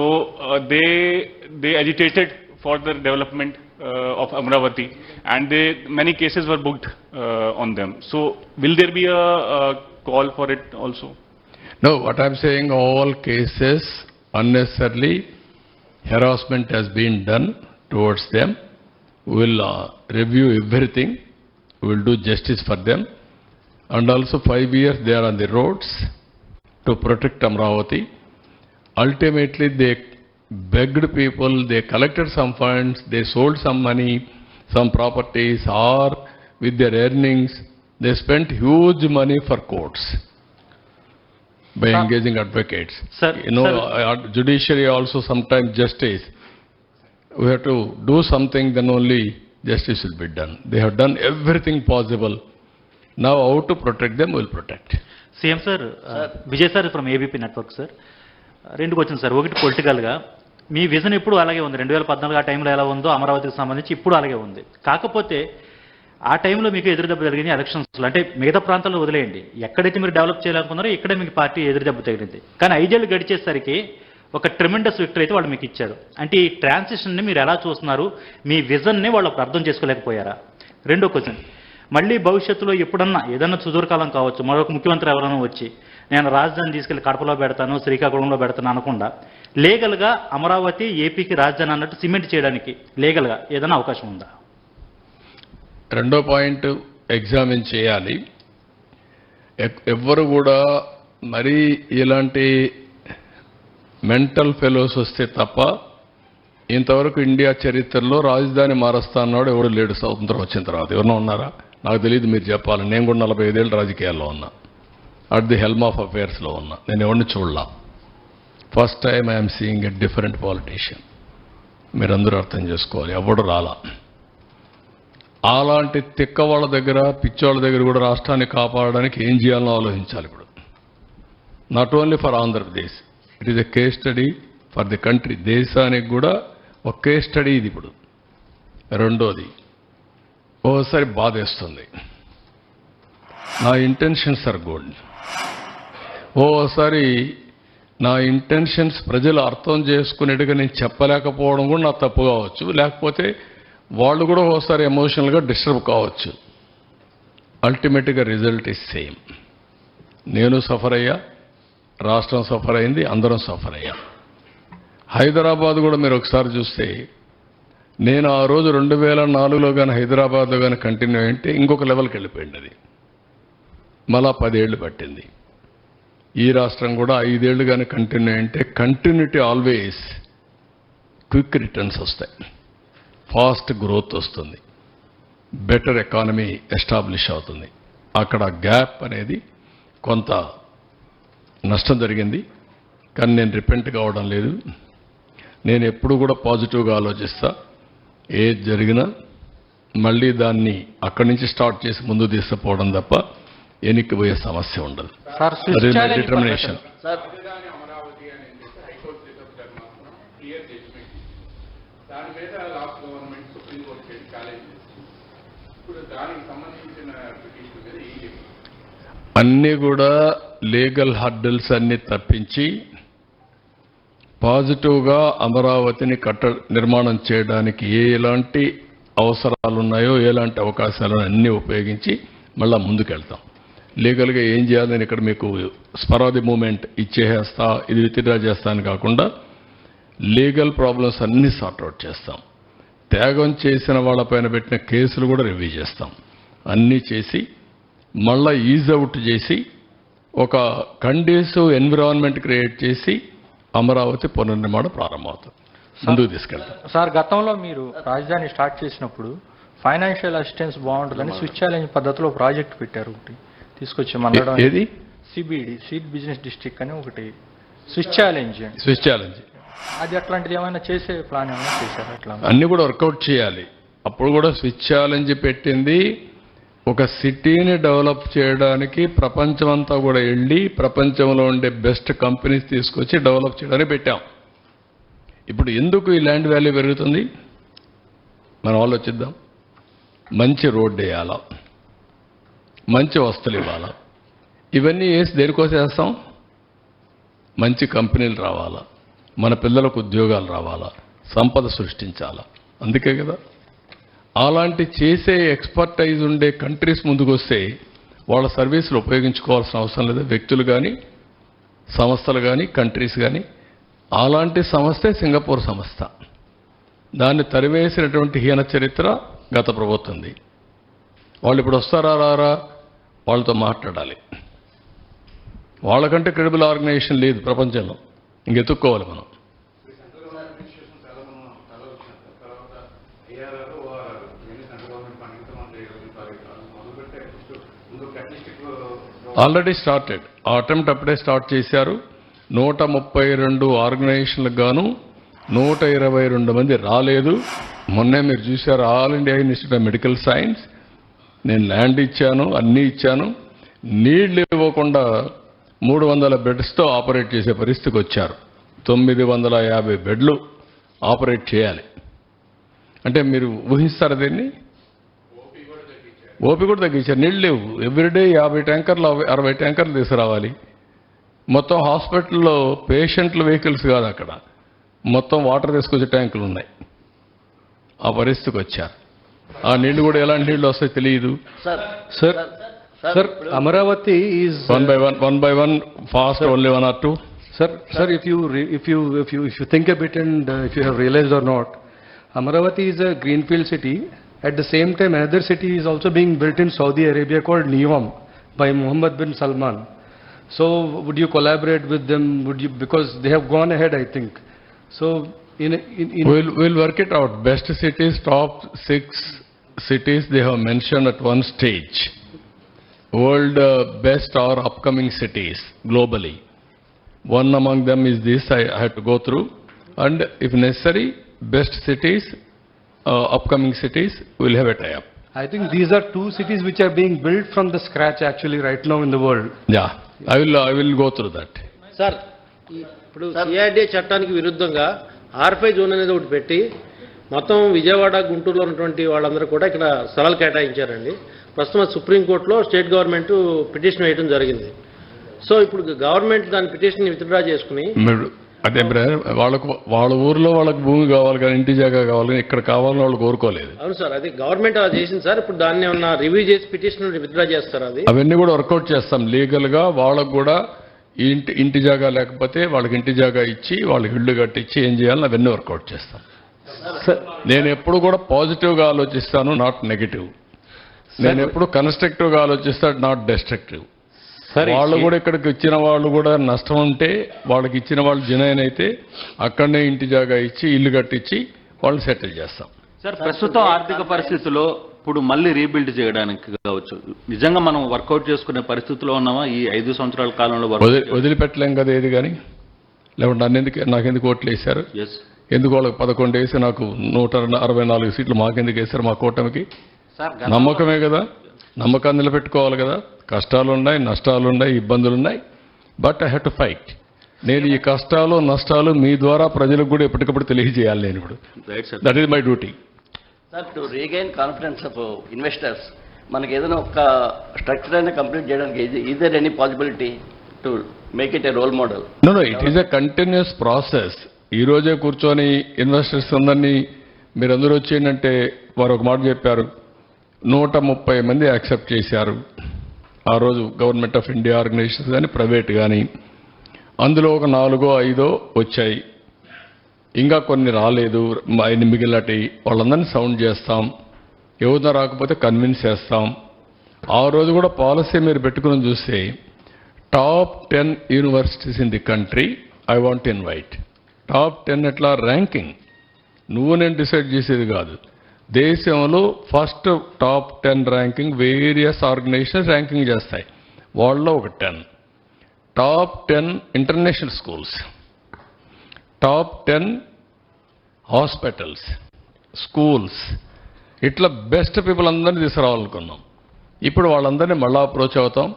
F: they agitated for the development of Amravati, and many cases were booked on them. So will there be a call for it also?
A: No, what I'm saying, all cases unnecessarily harassment has been done towards them. We will review everything. We will do justice for them. And also 5 years they are on the roads to protect Amravati. Ultimately they begged people, they collected some funds, they sold some money, some properties, or with their earnings, they spent huge money for courts by engaging advocates.
B: Sir,
A: Judiciary also sometimes justice. We have to do something, then only justice will be done. They have done everything possible. Now how to protect them, we'll protect.
G: CM sir, Vijay sir from ABP network sir. రెండుకి వచ్చింది sir. ఒకటి పొలిటికల్గా మీ vision ఇప్పుడు అలాగే ఉంది. 2014 ఆ టైంలో ఎలా ఉందో అమరావతికి సంబంధించి ఇప్పుడు అలాగే ఉంది. కాకపోతే ఆ టైంలో మీకు ఎదురుదెబ్బ జరిగింది ఎలక్షన్స్లో. అంటే మిగతా ప్రాంతాల్లో వదిలేయండి, ఎక్కడైతే మీరు డెవలప్ చేయాలనుకున్నారో ఇక్కడే మీకు పార్టీ ఎదురుదెబ్బ తగిలింది. కానీ 5 ఏళ్ళు గడిచేసరికి ఒక ట్రెమెండస్ విక్టరీ అయితే వాళ్ళు మీకు ఇచ్చారు. అంటే ఈ ట్రాన్సిషన్ని మీరు ఎలా చూస్తున్నారు? మీ విజన్ని వాళ్ళు అప్పుడు అర్థం చేసుకోలేకపోయారా? రెండో క్వశ్చన్, మళ్ళీ భవిష్యత్తులో ఎప్పుడన్నా ఏదన్నా సుదూరకాలం కావచ్చు, మరొక ముఖ్యమంత్రి ఎవరైనా వచ్చి నేను రాజధాని తీసుకెళ్లి కడపలో పెడతాను, శ్రీకాకుళంలో పెడతాను అనకుండా లీగల్గా అమరావతి ఏపీకి రాజధాని అన్నట్టు సిమెంట్ చేయడానికి లీగల్గా ఏదైనా అవకాశం ఉందా?
A: రెండో పాయింట్ ఎగ్జామిన్ చేయాలి. ఎవ్వరు కూడా మరీ ఇలాంటి మెంటల్ ఫెలోస్ వస్తే తప్ప ఇంతవరకు ఇండియా చరిత్రలో రాజధాని మారుస్తా అన్నాడు ఎవడు లేడు. స్వతంత్రం వచ్చిన తర్వాత ఎవరన్నా ఉన్నారా? నాకు తెలియదు, మీరు చెప్పాలి. నేను కూడా 45 ఏళ్ళు రాజకీయాల్లో ఉన్నా, అట్ ది హెల్మ్ ఆఫ్ అఫేర్స్లో ఉన్నా. నేను ఎవరిని చూడలా. First time I'm seeing a different politician. మీరందరూ అర్థం చేసుకోవాలి, ఎవడు రాలా. అలాంటి తిక్క వాళ్ళ దగ్గర, పిచ్చోళ్ళ దగ్గర కూడా రాష్ట్రాన్ని కాపాడడానికి ఏం చేయాలో ఆలోచించాలి ఇప్పుడు. Not only for Andhra Pradesh, it is a case study for the country. దేశానికి కూడా ఒక కేస్ స్టడీ ఇది ఇప్పుడు. రెండోది, ఓసారి బాధేస్తుంది. నా ఇంటెన్షన్స్ ఆర్ గుడ్. ఓసారి నా ఇంటెన్షన్స్ ప్రజలు అర్థం చేసుకునేట్టుగా నేను చెప్పలేకపోవడం కూడా నా తప్పు కావచ్చు. లేకపోతే వాళ్ళు కూడా ఓసారి ఎమోషనల్గా డిస్టర్బ్ కావచ్చు. అల్టిమేట్గా రిజల్ట్ ఈజ్ సేమ్. నేను సఫర్ అయ్యా, రాష్ట్రం సఫర్ అయింది, అందరం సఫర్ అయ్యాం. హైదరాబాద్ కూడా మీరు ఒకసారి చూస్తే, నేను ఆ రోజు 2004లో కానీ హైదరాబాద్లో కానీ కంటిన్యూ అయింటే ఇంకొక లెవెల్కి వెళ్ళిపోయింది. అది మళ్ళా 10 ఏళ్ళు పట్టింది. ఈ రాష్ట్రం కూడా 5 ఏళ్ళు కానీ కంటిన్యూ అయింటే కంటిన్యూటీ ఆల్వేస్ క్విక్ రిటర్న్స్ వస్తాయి, ఫాస్ట్ గ్రోత్ వస్తుంది, బెటర్ ఎకానమీ ఎస్టాబ్లిష్ అవుతుంది. అక్కడ గ్యాప్ అనేది కొంత నష్టం జరిగింది, కానీ నేను రిపెంట్ కావడం లేదు. నేను ఎప్పుడు కూడా పాజిటివ్గా ఆలోచిస్తా. ఏది జరిగినా మళ్ళీ దాన్ని అక్కడి నుంచి స్టార్ట్ చేసి ముందు తీసుకుపోవడం తప్ప ఎనిక్కిపోయే సమస్య ఉండదు. అది నా డిటర్మినేషన్. అన్నీ కూడా లీగల్ హర్డల్స్ అన్ని తప్పించి పాజిటివ్గా అమరావతిని నిర్మాణం చేయడానికి ఎలాంటి అవసరాలు ఉన్నాయో, ఎలాంటి అవకాశాలు అన్నీ ఉపయోగించి మళ్ళా ముందుకెళ్తాం. లీగల్గా ఏం చేయాలి, నేను ఇక్కడ మీకు స్పరాది మూమెంట్ ఇచ్చేస్తా, ఇది విత్డ్రా చేస్తాను కాకుండా లీగల్ ప్రాబ్లమ్స్ అన్నీ సార్ట్అవుట్ చేస్తాం. త్యాగం చేసిన వాళ్ళపైన పెట్టిన కేసులు కూడా రివ్యూ చేస్తాం. అన్నీ చేసి మళ్ళా ఈజ్ అవుట్ చేసి ఒక కండ్యూసివ్ ఎన్విరాన్మెంట్ క్రియేట్ చేసి అమరావతి పునర్నిర్మాణం ప్రారంభమవుతుంది, ముందుకు తీసుకెళ్తాం.
H: సార్, గతంలో మీరు రాజధాని స్టార్ట్ చేసినప్పుడు ఫైనాన్షియల్ అసిస్టెన్స్ బాగుంటుందని స్విచ్ ఛాలెంజ్ పద్ధతిలో ప్రాజెక్ట్ పెట్టారు, ఒకటి తీసుకొచ్చి మండలం.
A: ఏది?
H: సిబిడి, సీడ్ బిజినెస్ డిస్ట్రిక్ట్ అని ఒకటి స్విచ్ ఛాలెంజ్.
A: స్విచ్ ఛాలెంజ్
H: అది అట్లాంటిది ఏమైనా చేసే ప్లాన్ ఏమైనా చేశారు? అట్లా
A: అన్ని కూడా వర్కౌట్ చేయాలి. అప్పుడు కూడా స్విచ్ ఛాలెంజ్ పెట్టింది ఒక సిటీని డెవలప్ చేయడానికి ప్రపంచమంతా కూడా వెళ్ళి ప్రపంచంలో ఉండే బెస్ట్ కంపెనీస్ తీసుకొచ్చి డెవలప్ చేయడానికి పెట్టాం. ఇప్పుడు ఎందుకు ఈ ల్యాండ్ వాల్యూ పెరుగుతుంది? మనం ఆలోచిద్దాం. మంచి రోడ్డు వేయాలా, మంచి వస్తువులు ఇవ్వాలా, ఇవన్నీ వేసి దేనికోసం వేస్తాం? మంచి కంపెనీలు రావాలా, మన పిల్లలకు ఉద్యోగాలు రావాలా, సంపద సృష్టించాలా. అందుకే కదా అలాంటి చేసే ఎక్స్పర్టైజ్ ఉండే కంట్రీస్ ముందుకు వస్తే వాళ్ళ సర్వీసులు ఉపయోగించుకోవాల్సిన అవసరం లేదు. వ్యక్తులు కానీ, సంస్థలు కానీ, కంట్రీస్ కానీ. అలాంటి సంస్థే సింగపూర్ సంస్థ. దాన్ని తరివేసినటువంటి హీన చరిత్ర గత ప్రభుత్వంది. వాళ్ళు ఇప్పుడు వస్తారా రారా? వాళ్ళతో మాట్లాడాలి. వాళ్ళకంటే క్రెడిబుల్ ఆర్గనైజేషన్ లేదు ప్రపంచంలో. ఇంకెత్తుక్కోవాలి మనం. Already started. ఆ అటెంప్ట్ అప్పుడే స్టార్ట్ చేశారు. 132 ఆర్గనైజేషన్లకు గాను 122 మంది రాలేదు. మొన్నే మీరు చూశారు, all India institute of medical science. నేను ల్యాండ్ ఇచ్చాను, అన్నీ ఇచ్చాను. నీళ్లు ఇవ్వకుండా 300 బెడ్స్తో ఆపరేట్ చేసే పరిస్థితికి వచ్చారు. 950 బెడ్లు ఆపరేట్ చేయాలి అంటే మీరు ఊహిస్తారు దీన్ని? ఓపీ కూడా తగ్గించారు. నీళ్ళు లేవు. ఎవ్రీడే 50 ట్యాంకర్లు 60 ట్యాంకర్లు తీసుకురావాలి. మొత్తం హాస్పిటల్లో పేషెంట్ల వెహికల్స్ కాదు, అక్కడ మొత్తం వాటర్ తీసుకొచ్చే ట్యాంకులు ఉన్నాయి. ఆ పరిస్థితికి వచ్చారు. ఆ నీళ్లు కూడా ఎలాంటి నీళ్లు వస్తాయో తెలియదు.
I: Sir, Amaravati is
A: one by one, fast, only 1 or 2.
I: Sir, if you think a bit and if you have realized or not, Amaravati is a greenfield city. At the same time, another city is also being built in Saudi Arabia called Neom by Mohammed bin Salman. So, would you collaborate with them? Because they have gone ahead, I think. So,
A: We'll work it out. Best cities, top 6 cities they have mentioned at one stage. World best or upcoming cities globally. One among them is this I had to go through. And if necessary, best cities, upcoming cities, we'll have a tie-up.
I: I think these are 2 cities which are being built from the scratch actually right now in the world.
A: Yeah, I will go through that.
B: Sir, ఇప్పుడు CRDA చట్టానికి విరుద్ధంగా R5 zone అనేది ఒకటి పెట్టి మొత్తం విజయవాడ, గుంటూరులో ఉన్నటువంటి వాళ్ళందరూ కూడా ఇక్కడ స్థలాలు కేటాయించారండి. ప్రస్తుతం సుప్రీంకోర్టులో స్టేట్ గవర్నమెంట్ పిటిషన్ వేయడం జరిగింది. సో ఇప్పుడు గవర్నమెంట్ దాని పిటిషన్ విత్డ్రా చేసుకుని
A: అదే వాళ్ళ ఊర్లో వాళ్ళకి భూమి కావాలి కానీ ఇంటి జాగా కావాలి కానీ ఇక్కడ కావాలని వాళ్ళు కోరుకోలేదు.
B: అవును సార్, అది గవర్నమెంట్ అలా చేసింది సార్. ఇప్పుడు దాన్ని ఏమన్నా రివ్యూ చేసి పిటిషన్ విత్డ్రా చేస్తారు? అది
A: అవన్నీ కూడా వర్కౌట్ చేస్తాం లీగల్గా. వాళ్ళకు కూడా ఇంటి జాగా లేకపోతే వాళ్ళకి ఇంటి జాగా ఇచ్చి వాళ్ళకి ఇళ్ళు కట్టించి ఏం చేయాలని అవన్నీ వర్కౌట్ చేస్తాం. నేను ఎప్పుడు కూడా పాజిటివ్గా ఆలోచిస్తాను, నాట్ నెగిటివ్. నేను ఎప్పుడు కన్స్ట్రక్టివ్గా ఆలోచిస్తాను, నాట్ డెస్ట్రక్టివ్. వాళ్ళు కూడా ఇక్కడికి ఇచ్చిన వాళ్ళు కూడా నష్టం ఉంటే వాళ్ళకి ఇచ్చిన వాళ్ళు జనైన్ అయితే అక్కడనే ఇంటి జాగా ఇచ్చి ఇల్లు కట్టించి వాళ్ళు సెటిల్ చేస్తాం.
D: సార్, ప్రస్తుతం ఆర్థిక పరిస్థితుల్లో ఇప్పుడు మళ్ళీ రీబిల్డ్ చేయడానికి కావచ్చు, నిజంగా మనం వర్కౌట్ చేసుకునే పరిస్థితిలో ఉన్నామా? ఈ 5 సంవత్సరాల కాలంలో
A: వదిలిపెట్టలేం కదా ఏది కానీ. లేకుంటే నాకెందుకు ఓట్లు వేశారు? ఎందుకు వాళ్ళకి 11 వేసి నాకు 164 సీట్లు మాకెందుకు వేశారు? మా కూటమికి నమ్మకమే కదా. నమ్మకాన్ని నిలబెట్టుకోవాలి కదా. కష్టాలున్నాయి, నష్టాలున్నాయి, ఇబ్బందులున్నాయి. But I have to fight. నేను ఈ కష్టాలు నష్టాలు మీ ద్వారా ప్రజలకు కూడా ఎప్పటికప్పుడు తెలియజేయాలి. నేను ఇప్పుడు that is my duty.
J: Sir, to regain confidence of investors మనకి ఏదైనా ఒక స్ట్రక్చర్ అయినా కంప్లీట్ చేయడానికి is there any possibility to make it a role model?
A: No, it is a continuous process. ఈ రోజే కూర్చొని ఇన్వెస్టర్స్ అందరినీ మీరందరూ వచ్చేయంటే వారు ఒక మాట చెప్పారు. 130 మంది యాక్సెప్ట్ చేశారు ఆ రోజు. గవర్నమెంట్ ఆఫ్ ఇండియా ఆర్గనైజేషన్స్ కానీ ప్రైవేట్ కానీ. అందులో ఒక 4-5 వచ్చాయి. ఇంకా కొన్ని రాలేదు. మిగిలినటి వాళ్ళందరినీ సౌండ్ చేస్తాం. ఎవరితో రాకపోతే కన్విన్స్ చేస్తాం. ఆ రోజు కూడా పాలసీ మీరు పెట్టుకుని చూస్తే top 10 universities in the country I want invite. Top 10 ఎట్లా ర్యాంకింగ్ నువ్వు నేను డిసైడ్ చేసేది కాదు. దేశంలో first top 10 ranking various organisations ranking చేస్తాయి. వాళ్ళలో ఒక 10. Top 10 international schools, top 10 hospitals, schools, ఇట్లా బెస్ట్ పీపుల్ అందరినీ తీసుకురావాలనుకున్నాం. ఇప్పుడు వాళ్ళందరినీ మళ్ళా అప్రోచ్ అవుతాం.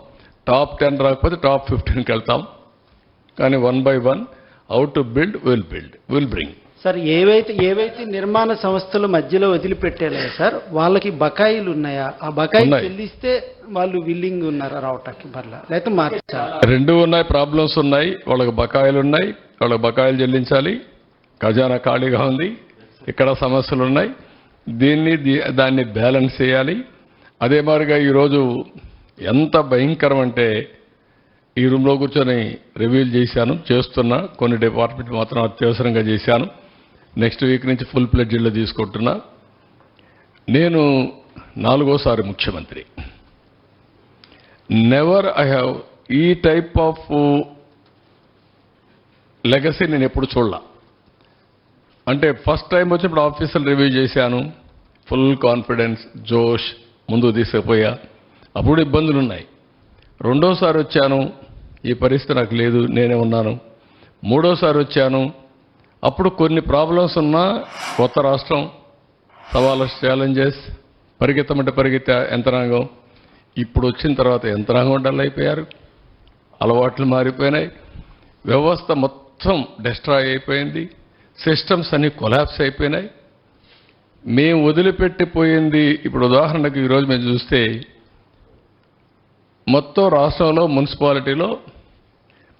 A: టాప్ 10 రాకపోతే టాప్ 15కి వెళ్తాం. కానీ 1 by 1 how to build will bring.
K: Sir ఏవైతే నిర్మాణ సంస్థలు మధ్యలో వదిలిపెట్టారో సార్ వాళ్ళకి బకాయిలు ఉన్నాయా? ఆ బకాయి
A: ఉన్నాయి.
K: చెల్లిస్తే వాళ్ళు విల్లింగ్ ఉన్నారా రావటానికి మరలా, లేకపోతే మార్చాలి?
A: రెండు ఉన్నాయి, ప్రాబ్లమ్స్ ఉన్నాయి. వాళ్ళకి బకాయిలు ఉన్నాయి, వాళ్ళకి బకాయిలు చెల్లించాలి. ఖజానా ఖాళీగా ఉంది, ఇక్కడ సమస్యలు ఉన్నాయి. దాన్ని బ్యాలెన్స్ చేయాలి. అదే మాదిరిగా ఈరోజు ఎంత భయంకరం అంటే ఈ రూమ్లో కూర్చొని రివ్యూలు చేస్తున్నా. కొన్ని డిపార్ట్మెంట్ మాత్రం అత్యవసరంగా చేశాను. నెక్స్ట్ వీక్ నుంచి ఫుల్ ప్లెడ్జ్లో తీసుకుంటున్నా. నేను 4వ ముఖ్యమంత్రి. నెవర్ ఐ హ్యావ్ ఈ టైప్ ఆఫ్ లెగసీ నేను ఎప్పుడు చూడలా. అంటే ఫస్ట్ టైం వచ్చినప్పుడు ఆఫీసులు రివ్యూ చేశాను, ఫుల్ కాన్ఫిడెన్స్, జోష్, ముందుకు తీసుకుపోయా. అప్పుడు ఇబ్బందులు ఉన్నాయి. రెండోసారి వచ్చాను, ఈ పరిస్థితి నాకు లేదు, నేనే ఉన్నాను. మూడోసారి వచ్చాను, అప్పుడు కొన్ని ప్రాబ్లమ్స్ ఉన్నా, కొత్త రాష్ట్రం, సవాళ్ళ ఛాలెంజెస్, పరిగెత్తమంటే పరిగెత్తే యంత్రాంగం. ఇప్పుడు వచ్చిన తర్వాత యంత్రాంగం డల్ అయిపోయారు, అలవాట్లు మారిపోయినాయి, వ్యవస్థ మొత్తం డిస్ట్రాయ్ అయిపోయింది, సిస్టమ్స్ అన్ని కొలాప్స్ అయిపోయినాయి. మేము వదిలిపెట్టిపోయింది. ఇప్పుడు ఉదాహరణకు ఈరోజు మేము చూస్తే మొత్తం రాష్ట్రంలో మున్సిపాలిటీలో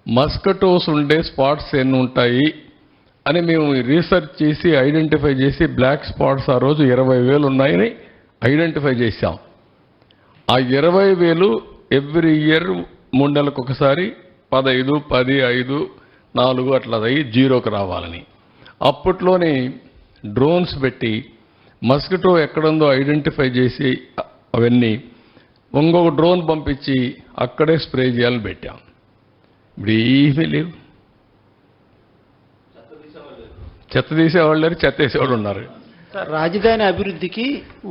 A: మస్కిటోస్ ఉండే స్పాట్స్ ఎన్ని ఉంటాయి అని మేము రీసెర్చ్ చేసి ఐడెంటిఫై చేసి బ్లాక్ స్పాట్స్ ఆ రోజు 20,000 ఉన్నాయని ఐడెంటిఫై చేశాం. ఆ 20,000 ఎవ్రీ ఇయర్ 3 నెలలకు ఒకసారి 15, 10, 5, 4 అట్లా అయ్యి 0కి రావాలని అప్పట్లోనే డ్రోన్స్ పెట్టి మస్కిటో ఎక్కడుందో ఐడెంటిఫై చేసి అవన్నీ ఇంకొక డ్రోన్ పంపించి అక్కడే స్ప్రే చేయాలని పెట్టాం. ఇప్పుడు ఏమీ లేవు. చెత్త తీసేవాళ్ళు లేరు, చెత్త వేసేవాళ్ళు ఉన్నారు.
K: సార్ రాజధాని అభివృద్ధికి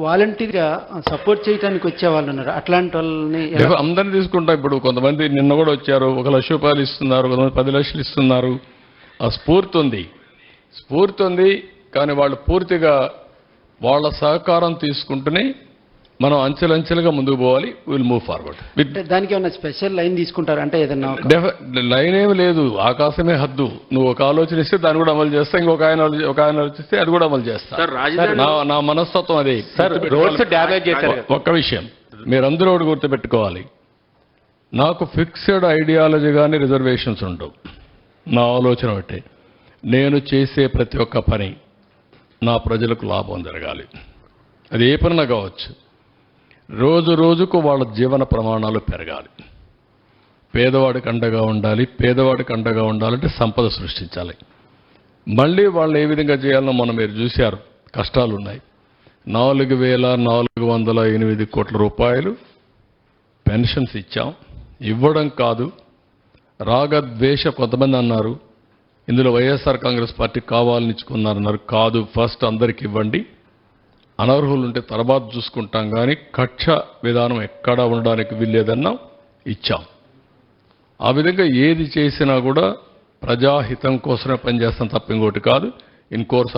K: వాలంటీర్గా సపోర్ట్ చేయడానికి వచ్చే వాళ్ళు ఉన్నారు. అట్లాంటి వాళ్ళని
A: అందరినీ తీసుకుంటాం. ఇప్పుడు కొంతమంది నిన్న కూడా వచ్చారు, 1 లక్ష రూపాయలు ఇస్తున్నారు, కొంతమంది 10 లక్షలు ఇస్తున్నారు. ఆ స్ఫూర్తి ఉంది. కానీ వాళ్ళు పూర్తిగా వాళ్ళ సహకారం తీసుకుంటూనే మనం అంచెలంచెలుగా ముందుకు పోవాలి. Will move forward.
K: దానికి ఏమైనా స్పెషల్ లైన్ తీసుకుంటారు అంటే ఏదన్నా
A: లైన్ ఏమి లేదు, ఆకాశమే హద్దు. నువ్వు ఒక ఆలోచన ఇస్తే దాన్ని కూడా అమలు చేస్తా, ఒక ఆయన ఆలోచిస్తే అది కూడా అమలు చేస్తా. నా మనస్తత్వం అదే. ఒక్క విషయం మీరందరూ ఒకటి గుర్తుపెట్టుకోవాలి, నాకు ఫిక్స్డ్ ఐడియాలజీ కానీ రిజర్వేషన్స్ ఉండవు. నా ఆలోచన ఒకటే, నేను చేసే ప్రతి ఒక్క పని నా ప్రజలకు లాభం జరగాలి. అది ఏ పనినా కావచ్చు. రోజు రోజుకు వాళ్ళ జీవన ప్రమాణాలు పెరగాలి. పేదవాడికి అండగా ఉండాలంటే సంపద సృష్టించాలి. మళ్ళీ వాళ్ళు ఏ విధంగా చేయాలనో మీరు చూశారు. కష్టాలున్నాయి. 4,408 కోట్ల రూపాయలు పెన్షన్స్ ఇచ్చాం. ఇవ్వడం కాదు, రాగద్వేష కొంతమంది అన్నారు, ఇందులో వైఎస్ఆర్ కాంగ్రెస్ పార్టీ కావాలని ఇచ్చుకున్నారన్నారు. కాదు, ఫస్ట్ అందరికి ఇవ్వండి, అనర్హులు ఉంటే తర్వాత చూసుకుంటాం, కానీ కక్ష విధానం ఎక్కడా ఉండడానికి వీల్లేదన్నాం, ఇచ్చాం. ఆ విధంగా ఏది చేసినా కూడా ప్రజాహితం కోసమే పనిచేస్తాం తప్ప ఇంకోటి కాదు. In course